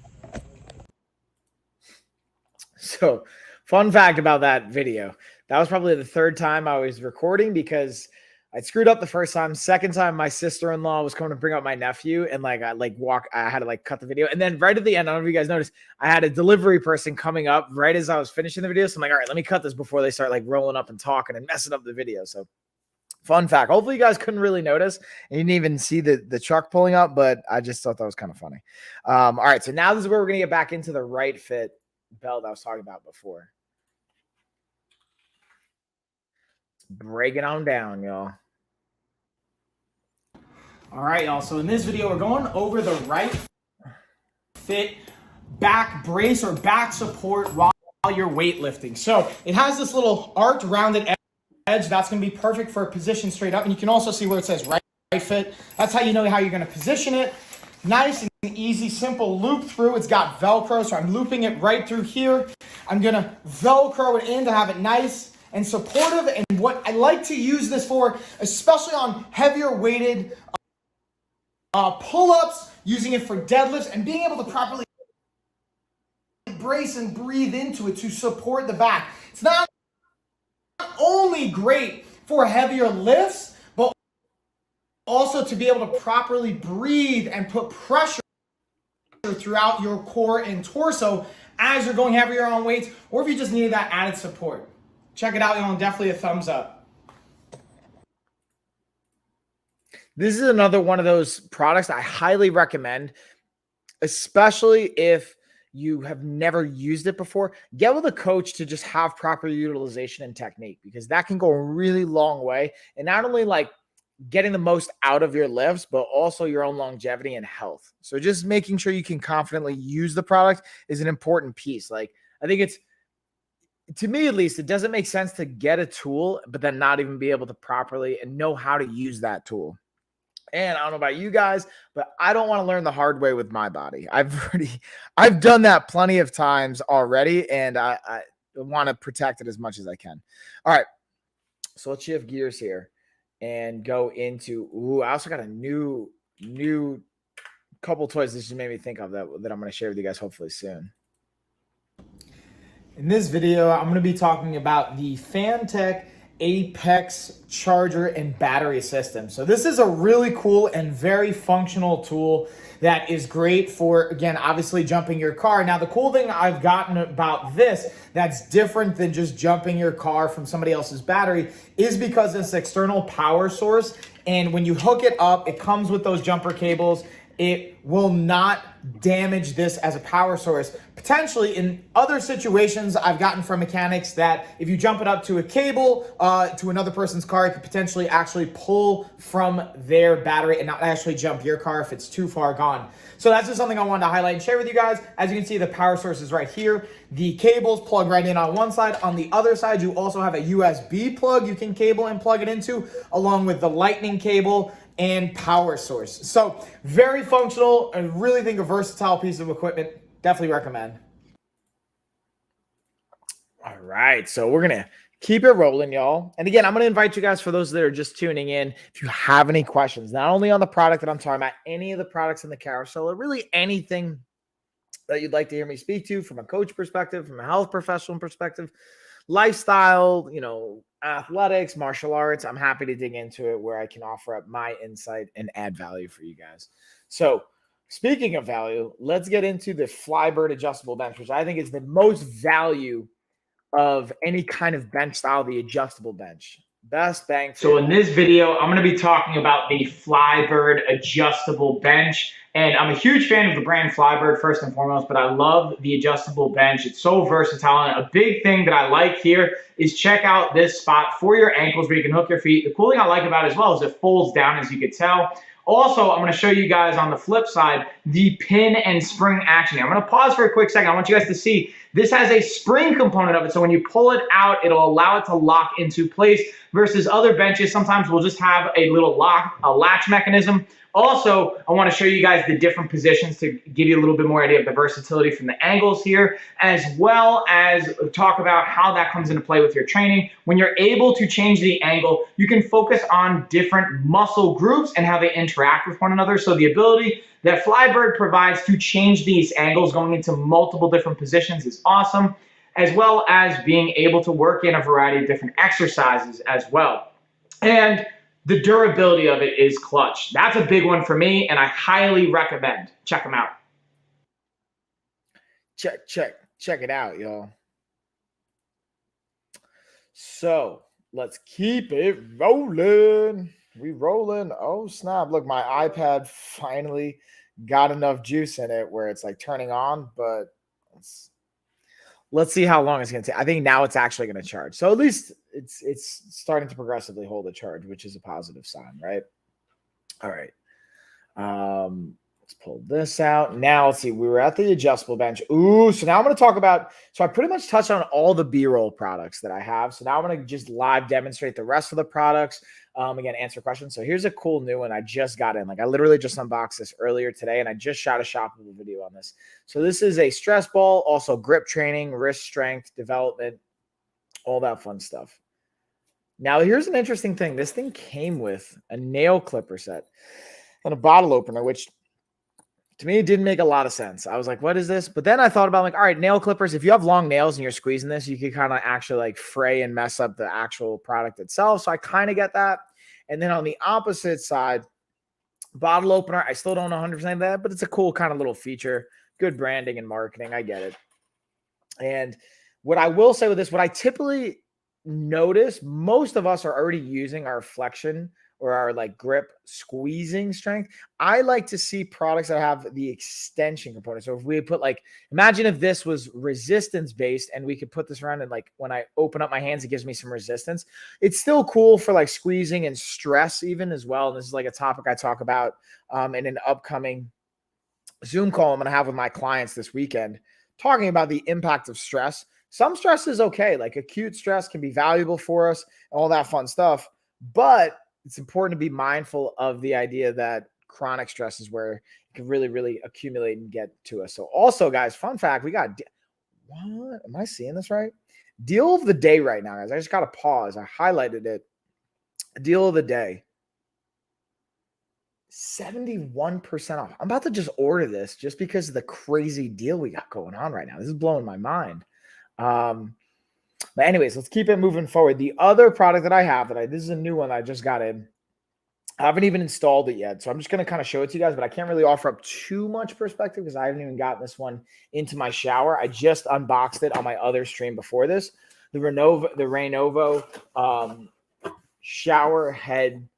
So fun fact about that video, that was probably the third time I was recording because I screwed up the first time. Second time, my sister-in-law was coming to bring up my nephew, and I had to cut the video. And then right at the end, I don't know if you guys noticed, I had a delivery person coming up right as I was finishing the video. So I'm like, all right, let me cut this before they start like rolling up and talking and messing up the video. So fun fact. Hopefully you guys couldn't really notice and you didn't even see the truck pulling up, but I just thought that was kind of funny. All right, so now this is where we're going to get back into the right fit belt I was talking about before. Break it on down, y'all. All right, y'all. So in this video, we're going over the right fit back brace or back support while you're weightlifting. So it has this little arced, rounded edge. That's going to be perfect for a position straight up. And you can also see where it says right fit. That's how you know how you're going to position it. Nice and easy, simple loop through. It's got Velcro, so I'm looping it right through here. I'm going to Velcro it in to have it nice and supportive. And what I like to use this for, especially on heavier weighted pull-ups, using it for deadlifts, and being able to properly brace and breathe into it to support the back. It's not only great for heavier lifts, but also to be able to properly breathe and put pressure throughout your core and torso as you're going heavier on weights, or if you just needed that added support. Check it out, y'all, and definitely a thumbs up. This is another one of those products I highly recommend, especially if you have never used it before. Get with a coach to just have proper utilization and technique, because that can go a really long way. And not only like getting the most out of your lifts, but also your own longevity and health. So just making sure you can confidently use the product is an important piece. Like, I think it's, to me at least, it doesn't make sense to get a tool, but then not even be able to properly and know how to use that tool. And I don't know about you guys, but I don't want to learn the hard way with my body. I've done that plenty of times already, and I want to protect it as much as I can. All right, so let's shift gears here and go into. I also got a new couple toys that just made me think of that I'm going to share with you guys hopefully soon. In this video, I'm going to be talking about the Phanteks Apex charger and battery system. So this is a really cool and very functional tool that is great for, again, obviously jumping your car. Now, the cool thing I've gotten about this that's different than just jumping your car from somebody else's battery is because it's external power source. And when you hook it up, it comes with those jumper cables. It will not damage this as a power source. Potentially in other situations, I've gotten from mechanics that if you jump it up to a cable to another person's car, it could potentially actually pull from their battery and not actually jump your car if it's too far gone. So that's just something I wanted to highlight and share with you guys. As you can see, the power source is right here. The cables plug right in on one side. On the other side, you also have a USB plug you can cable and plug it into, along with the lightning cable and power source. So very functional. I really think a versatile piece of equipment. Definitely recommend. All right, so we're going to keep it rolling, y'all. And again, I'm going to invite you guys, for those that are just tuning in, if you have any questions, not only on the product that I'm talking about, any of the products in the carousel, or really anything that you'd like to hear me speak to from a coach perspective, from a health professional perspective, lifestyle, athletics, martial arts, I'm happy to dig into it where I can offer up my insight and add value for you guys. So speaking of value, let's get into the Flybird adjustable bench, which I think is the most value of any kind of bench style, the adjustable bench. Best bang. So in this video, I'm going to be talking about the Flybird adjustable bench. And I'm a huge fan of the brand Flybird first and foremost, but I love the adjustable bench. It's so versatile. And a big thing that I like here is check out this spot for your ankles where you can hook your feet. The cool thing I like about it as well is it folds down, as you can tell. Also, I'm going to show you guys on the flip side the pin and spring action. I'm going to pause for a quick second. I want you guys to see this has a spring component of it. So when you pull it out, it'll allow it to lock into place versus other benches. Sometimes we'll just have a little latch mechanism. Also, I want to show you guys the different positions to give you a little bit more idea of the versatility from the angles here, as well as talk about how that comes into play with your training. When you're able to change the angle, you can focus on different muscle groups and how they interact with one another. So the ability that Flybird provides to change these angles going into multiple different positions is awesome, as well as being able to work in a variety of different exercises as well. And the durability of it is clutch. That's a big one for me, and I highly recommend. Check them out. Check it out, y'all. So let's keep it rolling. We rolling. Oh, snap. Look, my iPad finally got enough juice in it where it's like turning on, but let's see how long it's going to take. I think now it's actually going to charge. So at least it's starting to progressively hold a charge, which is a positive sign, right? All right. Let's pull this out. Now let's see. We were at the adjustable bench. Ooh, so now I'm going to talk about, so I pretty much touched on all the B-roll products that I have. So now I'm going to just live demonstrate the rest of the products. Again, answer questions. So here's a cool new one I just got in. Like I literally just unboxed this earlier today, and I just shot a shoppable video on this. So this is a stress ball, also grip training, wrist strength development, all that fun stuff. Now here's an interesting thing. This thing came with a nail clipper set and a bottle opener, which to me, it didn't make a lot of sense. I was like, what is this? But then I thought about like, all right, nail clippers, if you have long nails and you're squeezing this, you could kind of actually like fray and mess up the actual product itself. So I kind of get that. And then on the opposite side, bottle opener, I still don't know 100% of that, but it's a cool kind of little feature. Good branding and marketing. I get it. And what I will say with this, what I typically notice most of us are already using our flexion or our like grip squeezing strength. I like to see products that have the extension component. So if we put like, imagine if this was resistance based and we could put this around and like when I open up my hands, it gives me some resistance. It's still cool for like squeezing and stress even as well. And this is like a topic I talk about in an upcoming Zoom call I'm going to have with my clients this weekend, talking about the impact of stress. Some stress is okay. Like acute stress can be valuable for us and all that fun stuff. But it's important to be mindful of the idea that chronic stress is where it can really, really accumulate and get to us. So also, guys, fun fact, we got, what? Am I seeing this right? Deal of the day right now, guys. I just got to pause. I highlighted it. Deal of the day. 71% off. I'm about to just order this just because of the crazy deal we got going on right now. This is blowing my mind. But anyways, let's keep it moving forward. The other product that I have this is a new one that I just got in. I haven't even installed it yet. So I'm just going to kind of show it to you guys, but I can't really offer up too much perspective because I haven't even gotten this one into my shower. I just unboxed it on my other stream before this. The Rainovo shower head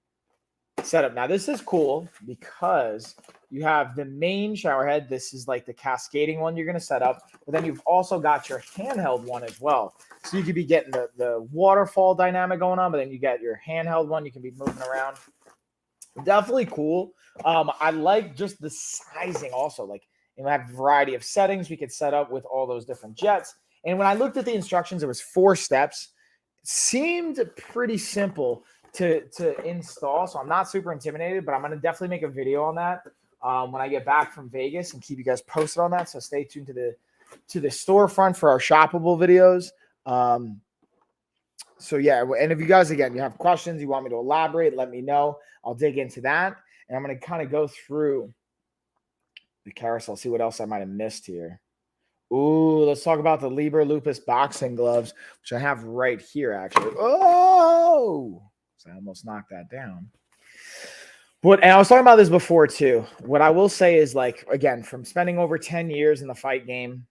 setup. Now this is cool because you have the main shower head. This is like the cascading one you're going to set up, but then you've also got your handheld one as well. So you could be getting the waterfall dynamic going on, but then you got your handheld one. You can be moving around. Definitely cool. I like just the sizing also. Like, we have a variety of settings we could set up with all those different jets. And when I looked at the instructions, it was 4 steps. It seemed pretty simple to install. So I'm not super intimidated, but I'm going to definitely make a video on that when I get back from Vegas and keep you guys posted on that. So stay tuned to the storefront for our shoppable videos. So yeah, and if you guys, again, you have questions, you want me to elaborate, let me know. I'll dig into that. And I'm going to kind of go through the carousel, see what else I might have missed here. Ooh, let's talk about the Liber Lupus boxing gloves, which I have right here, actually. Oh, so I almost knocked that down. And I was talking about this before too. What I will say is, like, again, from spending over 10 years in the fight game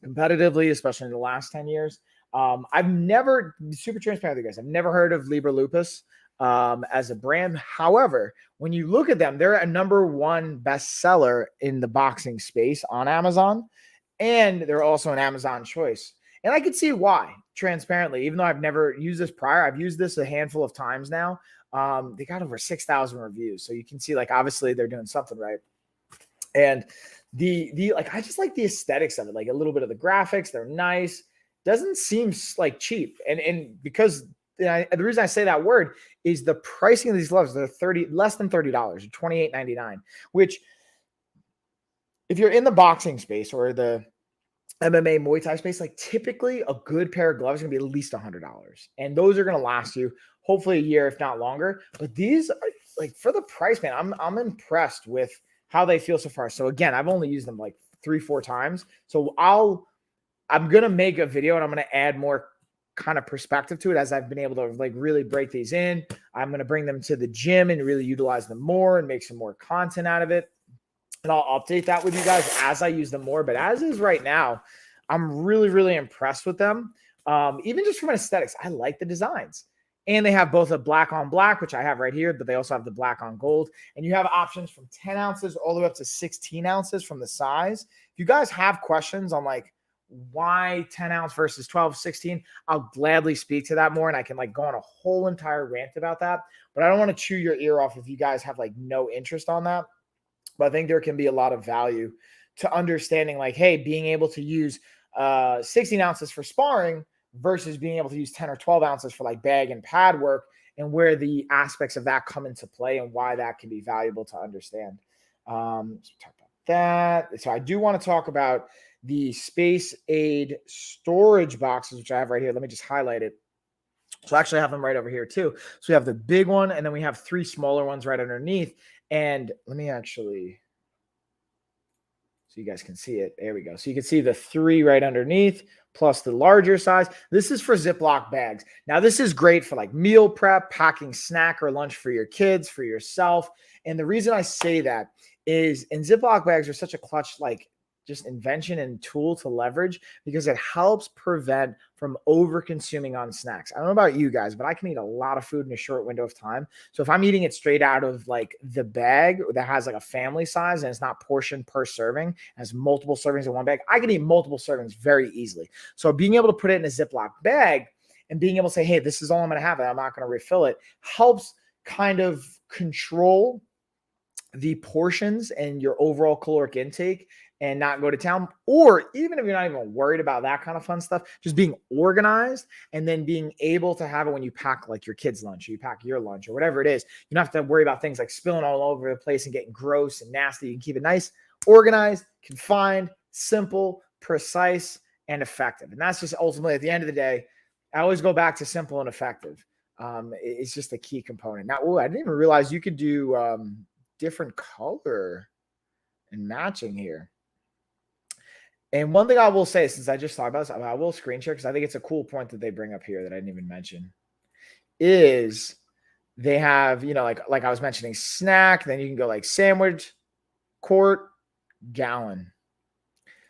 competitively, especially in the last 10 years, I've never, super transparent with you guys, I've never heard of Liber Lupus as a brand. However, when you look at them, they're a #1 bestseller in the boxing space on Amazon, and they're also an Amazon choice. And I could see why, transparently, even though I've never used this prior. I've used this a handful of times now. They got over 6,000 reviews. So you can see, like, obviously they're doing something right. And the like, I just like the aesthetics of it, like a little bit of the graphics. They're nice. Doesn't seem like cheap. And because the reason I say that word is the pricing of these gloves, they're less than $30, $28.99, which, if you're in the boxing space or the MMA Muay Thai space, like, typically a good pair of gloves is gonna be at least $100. And those are gonna last you hopefully a year, if not longer. But these are, like, for the price, man, I'm impressed with how they feel so far. So again, I've only used them like 3-4 times. So I'm going to make a video and I'm going to add more kind of perspective to it as I've been able to, like, really break these in. I'm going to bring them to the gym and really utilize them more and make some more content out of it. And I'll update that with you guys as I use them more. But as is right now, I'm really, really impressed with them. Even just from an aesthetics, I like the designs. And they have both a black on black, which I have right here, but they also have the black on gold. And you have options from 10 ounces all the way up to 16 ounces from the size. If you guys have questions on, like, why 10 ounce versus 12, 16, I'll gladly speak to that more. And I can, like, go on a whole entire rant about that. But I don't want to chew your ear off if you guys have, like, no interest on that. But I think there can be a lot of value to understanding, like, hey, being able to use 16 ounces for sparring versus being able to use 10 or 12 ounces for, like, bag and pad work, and where the aspects of that come into play and why that can be valuable to understand. So talk about that. So I do want to talk about the Space Aid storage boxes, which I have right here. Let me just highlight it. So I actually have them right over here too. So we have the big one, and then we have 3 smaller ones right underneath. And let me actually, so you guys can see it. There we go. So you can see the 3 right underneath plus the larger size. This is for Ziploc bags. Now, this is great for, like, meal prep, packing snack or lunch for your kids, for yourself. And the reason I say that is, in Ziploc bags are such a clutch, like, just invention and tool to leverage because it helps prevent from over consuming on snacks. I don't know about you guys, but I can eat a lot of food in a short window of time. So if I'm eating it straight out of like the bag that has like a family size and it's not portioned per serving, has multiple servings in one bag, I can eat multiple servings very easily. So being able to put it in a Ziploc bag and being able to say, hey, this is all I'm going to have and I'm not going to refill it, helps kind of control the portions and your overall caloric intake and not go to town. Or even if you're not even worried about that kind of fun stuff, just being organized and then being able to have it when you pack like your kids' lunch or you pack your lunch or whatever it is. You don't have to worry about things like spilling all over the place and getting gross and nasty. You can keep it nice, organized, confined, simple, precise, and effective. And that's just ultimately at the end of the day, I always go back to simple and effective. It's just a key component. Now, I didn't even realize you could do different color and matching here. And one thing I will say, since I just talked about this, I will screen share because I think it's a cool point that they bring up here that I didn't even mention, is they have, like I was mentioning, snack, then you can go like sandwich, quart, gallon.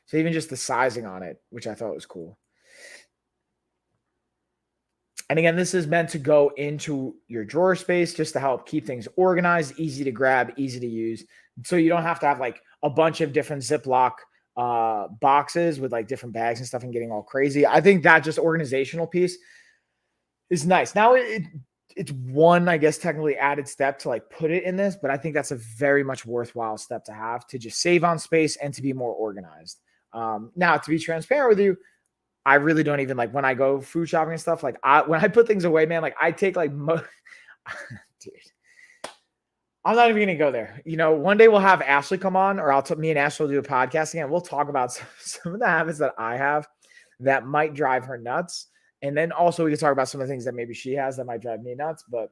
So even just the sizing on it, which I thought was cool. And again, this is meant to go into your drawer space just to help keep things organized, easy to grab, easy to use. So you don't have to have like a bunch of different Ziploc boxes with like different bags and stuff and getting all crazy. I think that just organizational piece is nice. Now it's one, I guess, technically added step to like put it in this, but I think that's a very much worthwhile step to have to just save on space and to be more organized. Now, to be transparent with you, I really don't even like when I go food shopping and stuff. Like when I put things away, man, like I take like dude, I'm not even going to go there. One day we'll have Ashley come on, or me and Ashley will do a podcast again. We'll talk about some of the habits that I have that might drive her nuts. And then also we can talk about some of the things that maybe she has that might drive me nuts. But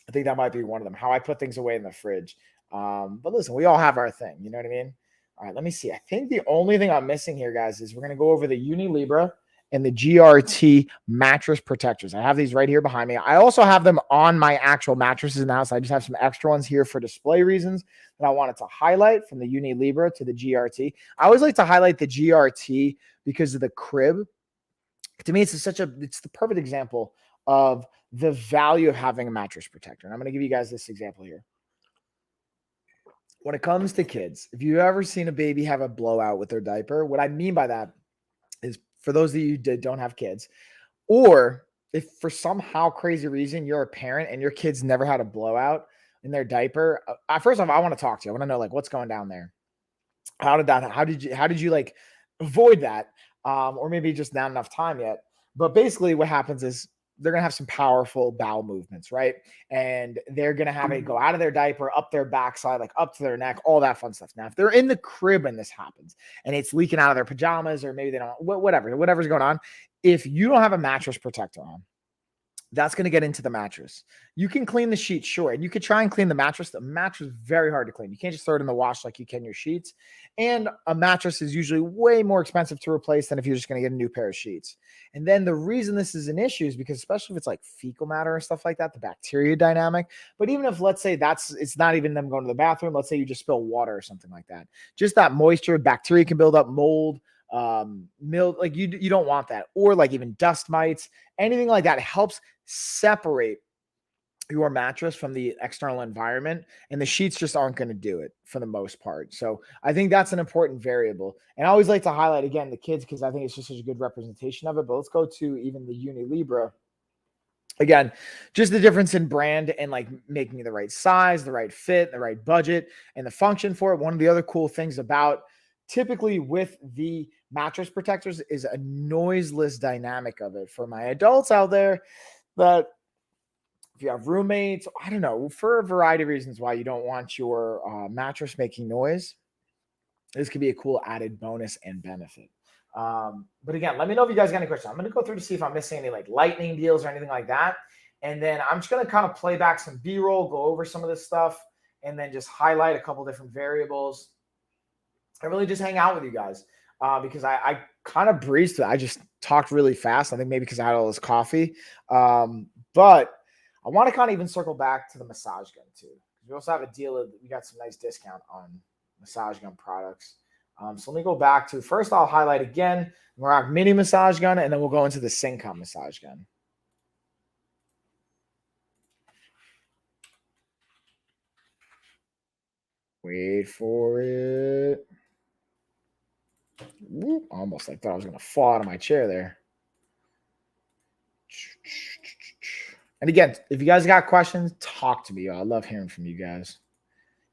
I think that might be one of them, how I put things away in the fridge. But listen, we all have our thing. You know what I mean? All right, let me see. I think the only thing I'm missing here, guys, is we're going to go over the Uni Libra and the GRT mattress protectors. I have these right here behind me. I also have them on my actual mattresses now, so I just have some extra ones here for display reasons that I wanted to highlight, from the Uni Libra to the GRT. I always like to highlight the GRT because of the crib. To me, it's the perfect example of the value of having a mattress protector. And I'm going to give you guys this example here. When it comes to kids, if you've ever seen a baby have a blowout with their diaper, what I mean by that is, for those of you that don't have kids, or if for somehow crazy reason you're a parent and your kids never had a blowout in their diaper, first off, I want to talk to you. I want to know like what's going down there. How did you like avoid that? Or maybe just not enough time yet. But basically what happens is they're going to have some powerful bowel movements, right? And they're going to have it go out of their diaper, up their backside, like up to their neck, all that fun stuff. Now, if they're in the crib and this happens and it's leaking out of their pajamas, or maybe they don't, whatever's going on, if you don't have a mattress protector on, that's going to get into the mattress. You can clean the sheets, sure. And you could try and clean the mattress. The mattress is very hard to clean. You can't just throw it in the wash like you can your sheets. And a mattress is usually way more expensive to replace than if you're just going to get a new pair of sheets. And then the reason this is an issue is because, especially if it's like fecal matter and stuff like that, the bacteria dynamic. But even if, let's say it's not even them going to the bathroom, let's say you just spill water or something like that, just that moisture, bacteria can build up, mold, milk, like you don't want that. Or like even dust mites, anything like that helps separate your mattress from the external environment, and the sheets just aren't going to do it for the most part. So I think that's an important variable. And I always like to highlight again the kids because I think it's just such a good representation of it. But let's go to even the Uni Libra. Again, just the difference in brand and like making the right size, the right fit, the right budget, and the function for it. One of the other cool things about typically with the mattress protectors is a noiseless dynamic of it. For my adults out there, that if you have roommates, I don't know, for a variety of reasons why you don't want your mattress making noise, this could be a cool added bonus and benefit. But again, let me know if you guys got any questions. I'm going to go through to see if I'm missing any like lightning deals or anything like that. And then I'm just going to kind of play back some B-roll, go over some of this stuff, and then just highlight a couple different variables. I really just hang out with you guys because I kind of breezed through it. I just talked really fast. I think maybe because I had all this coffee. But I want to kind of even circle back to the massage gun too. We also have a deal. We got some nice discount on massage gun products. So let me go back to first. I'll highlight again Merock Mini Massage Gun, and then we'll go into the Syncom Massage Gun. Wait for it. Whoop, almost like thought I was going to fall out of my chair there. And again, if you guys got questions, talk to me. I love hearing from you guys.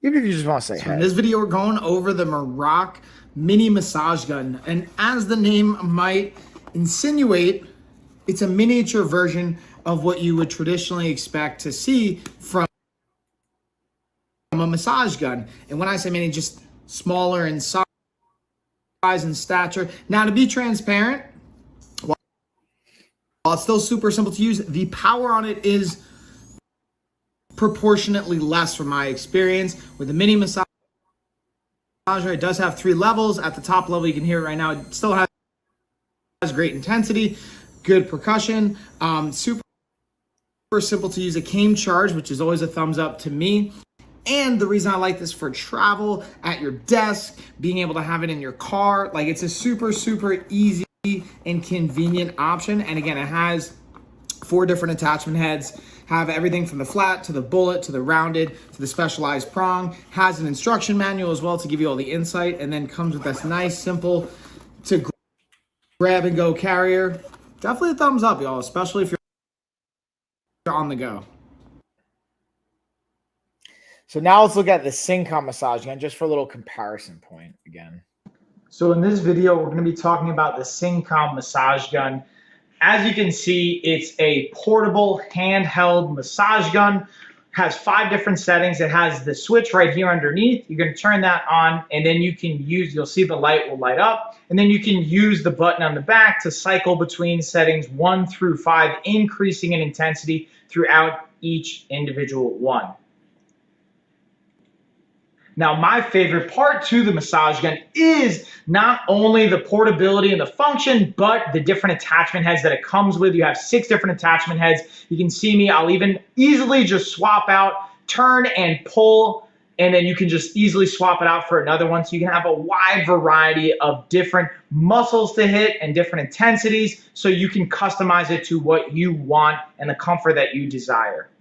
Even if you just want to say So in hey. this video, we're going over the Merock Mini Massage Gun. And as the name might insinuate, it's a miniature version of what you would traditionally expect to see from a massage gun. And when I say mini, just smaller in size and stature. Now, to be transparent, while it's still super simple to use, the power on it is proportionately less from my experience. With the mini massager, it does have 3 levels. At the top level, you can hear it right now. It still has great intensity, good percussion, super simple to use. It came charged, which is always a thumbs up to me. And the reason I like this for travel, at your desk, being able to have it in your car, like it's a super, super easy and convenient option. And again, it has 4 different attachment heads, have everything from the flat to the bullet to the rounded to the specialized prong, has an instruction manual as well to give you all the insight, and then comes with this nice, simple to grab and go carrier. Definitely a thumbs up, y'all, especially if you're on the go. So now let's look at the Syncom Massage Gun just for a little comparison point again. So in this video, we're going to be talking about the Syncom Massage Gun. As you can see, it's a portable handheld massage gun. Has 5 different settings. It has the switch right here underneath. You're going to turn that on, and then you can use, you'll see the light will light up, and then you can use the button on the back to cycle between settings 1 through 5, increasing in intensity throughout each individual one. Now, my favorite part to the massage gun is not only the portability and the function, but the different attachment heads that it comes with. You have 6 different attachment heads. You can see me, I'll even easily just swap out, turn and pull, and then you can just easily swap it out for another one. So you can have a wide variety of different muscles to hit and different intensities, so you can customize it to what you want and the comfort that you desire.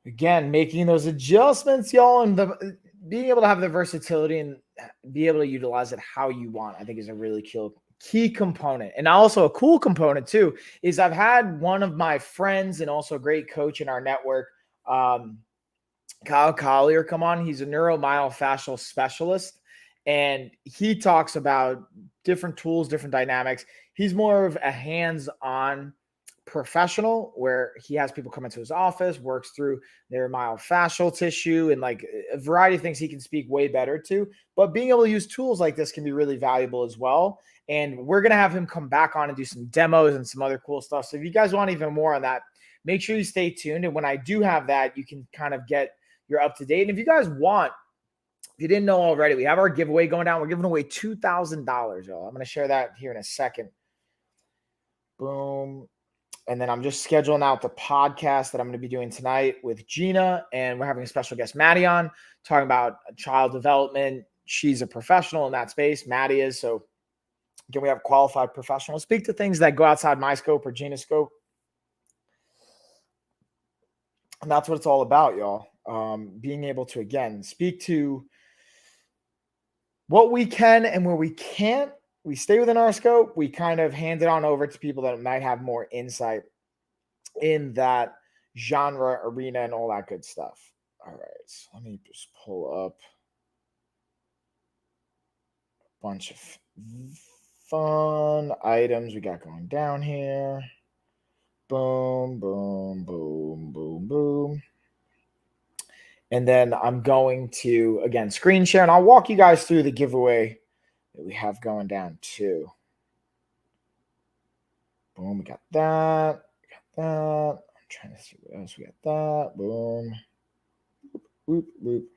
Again, making those adjustments, y'all, and being able to have the versatility and be able to utilize it how you want, I think is a really key component. And also a cool component too is I've had one of my friends and also a great coach in our network, Kyle Collier, come on. He's a neuromyofascial specialist, and he talks about different tools, different dynamics. He's more of a hands-on professional where he has people come into his office, works through their myofascial tissue and like a variety of things he can speak way better to. But being able to use tools like this can be really valuable as well. And we're going to have him come back on and do some demos and some other cool stuff. So if you guys want even more on that, make sure you stay tuned. And when I do have that, you can kind of get your up to date. And if you guys want, if you didn't know already, we have our giveaway going down. We're giving away $2,000, y'all. I'm going to share that here in a second. Boom. And then I'm just scheduling out the podcast that I'm going to be doing tonight with Gina. And we're having a special guest, Maddie, on talking about child development. She's a professional in that space. Maddie is. So again, we have qualified professionals speak to things that go outside my scope or Gina's scope. And that's what it's all about, y'all. Being able to, again, speak to what we can and where we can't. We stay within our scope. We kind of hand it on over to people that might have more insight in that genre, arena, and all that good stuff. All right, so let me just pull up a bunch of fun items we got going down here. Boom, boom, boom, boom, boom. And then I'm going to, again, screen share, and I'll walk you guys through the giveaway that we have going down too. Boom, we got that. We got that. I'm trying to see what else we got. That. Boom. Whoop, whoop.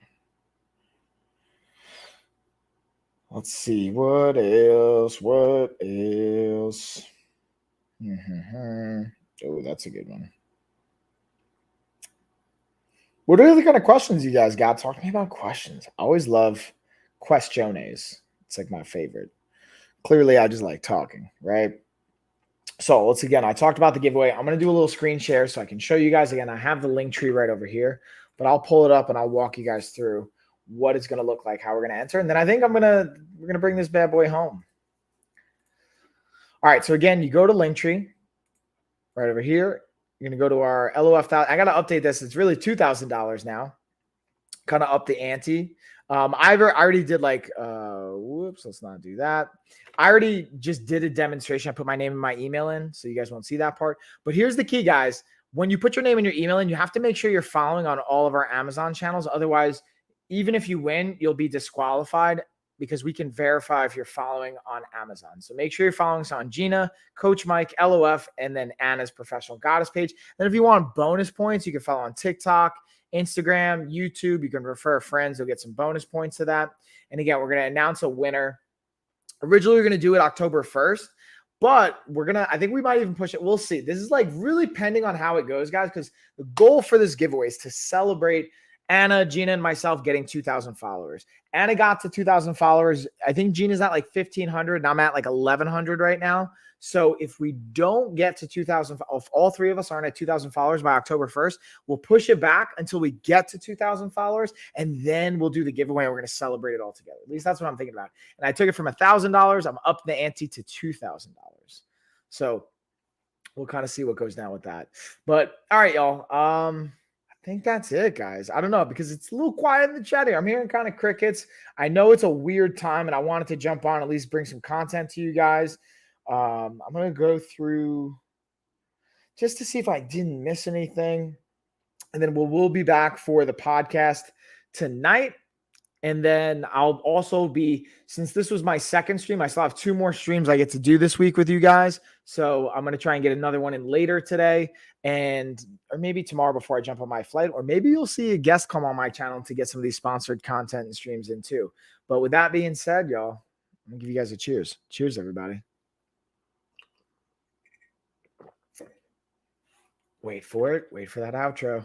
Let's see. What else? What else? Oh, that's a good one. What are the kind of questions you guys got? Talk to me about questions. I always love questiones. It's like my favorite. Clearly, I just like talking, right? So let's again, I talked about the giveaway. I'm going to do a little screen share so I can show you guys. Again, I have the link tree right over here, but I'll pull it up and I'll walk you guys through what it's going to look like, how we're going to enter. And then I think we're going to bring this bad boy home. All right. So again, you go to Linktree right over here. You're going to go to our LOF. I got to update this. It's really $2,000 now. Kind of up the ante. I already did like, whoops, let's not do that. I already just did a demonstration. I put my name and my email in, so you guys won't see that part. But here's the key, guys. When you put your name and your email in, you have to make sure you're following on all of our Amazon channels. Otherwise, even if you win, you'll be disqualified because we can verify if you're following on Amazon. So make sure you're following us on Gina, Coach Mike, LOF, and then Anna's Professional Goddess page. Then if you want bonus points, you can follow on TikTok, Instagram, YouTube. You can refer friends. You'll get some bonus points to that. And again, we're going to announce a winner. Originally, we're going to do it October 1st, but I think we might even push it. We'll see. This is like really pending on how it goes, guys, because the goal for this giveaway is to celebrate Anna, Gina, and myself getting 2,000 followers. Anna got to 2,000 followers. I think Gina's at like 1,500, and I'm at like 1,100 right now. So if we don't get to 2,000, if all three of us aren't at 2,000 followers by October 1st, we'll push it back until we get to 2,000 followers, and then we'll do the giveaway, and we're going to celebrate it all together. At least that's what I'm thinking about. And I took it from $1,000. I'm up the ante to $2,000. So we'll kind of see what goes down with that. But all right, y'all. I think that's it, guys. I don't know, because it's a little quiet in the chat here. I'm hearing kind of crickets. I know it's a weird time, and I wanted to jump on, at least bring some content to you guys. I'm going to go through just to see if I didn't miss anything. And then we'll be back for the podcast tonight. And then I'll also be, since this was my second stream, I still have 2 more streams I get to do this week with you guys. So I'm going to try and get another one in later today, or maybe tomorrow before I jump on my flight, or maybe you'll see a guest come on my channel to get some of these sponsored content and streams in too. But with that being said, y'all, I'm going to give you guys a cheers. Cheers, everybody. Wait for it. Wait for that outro.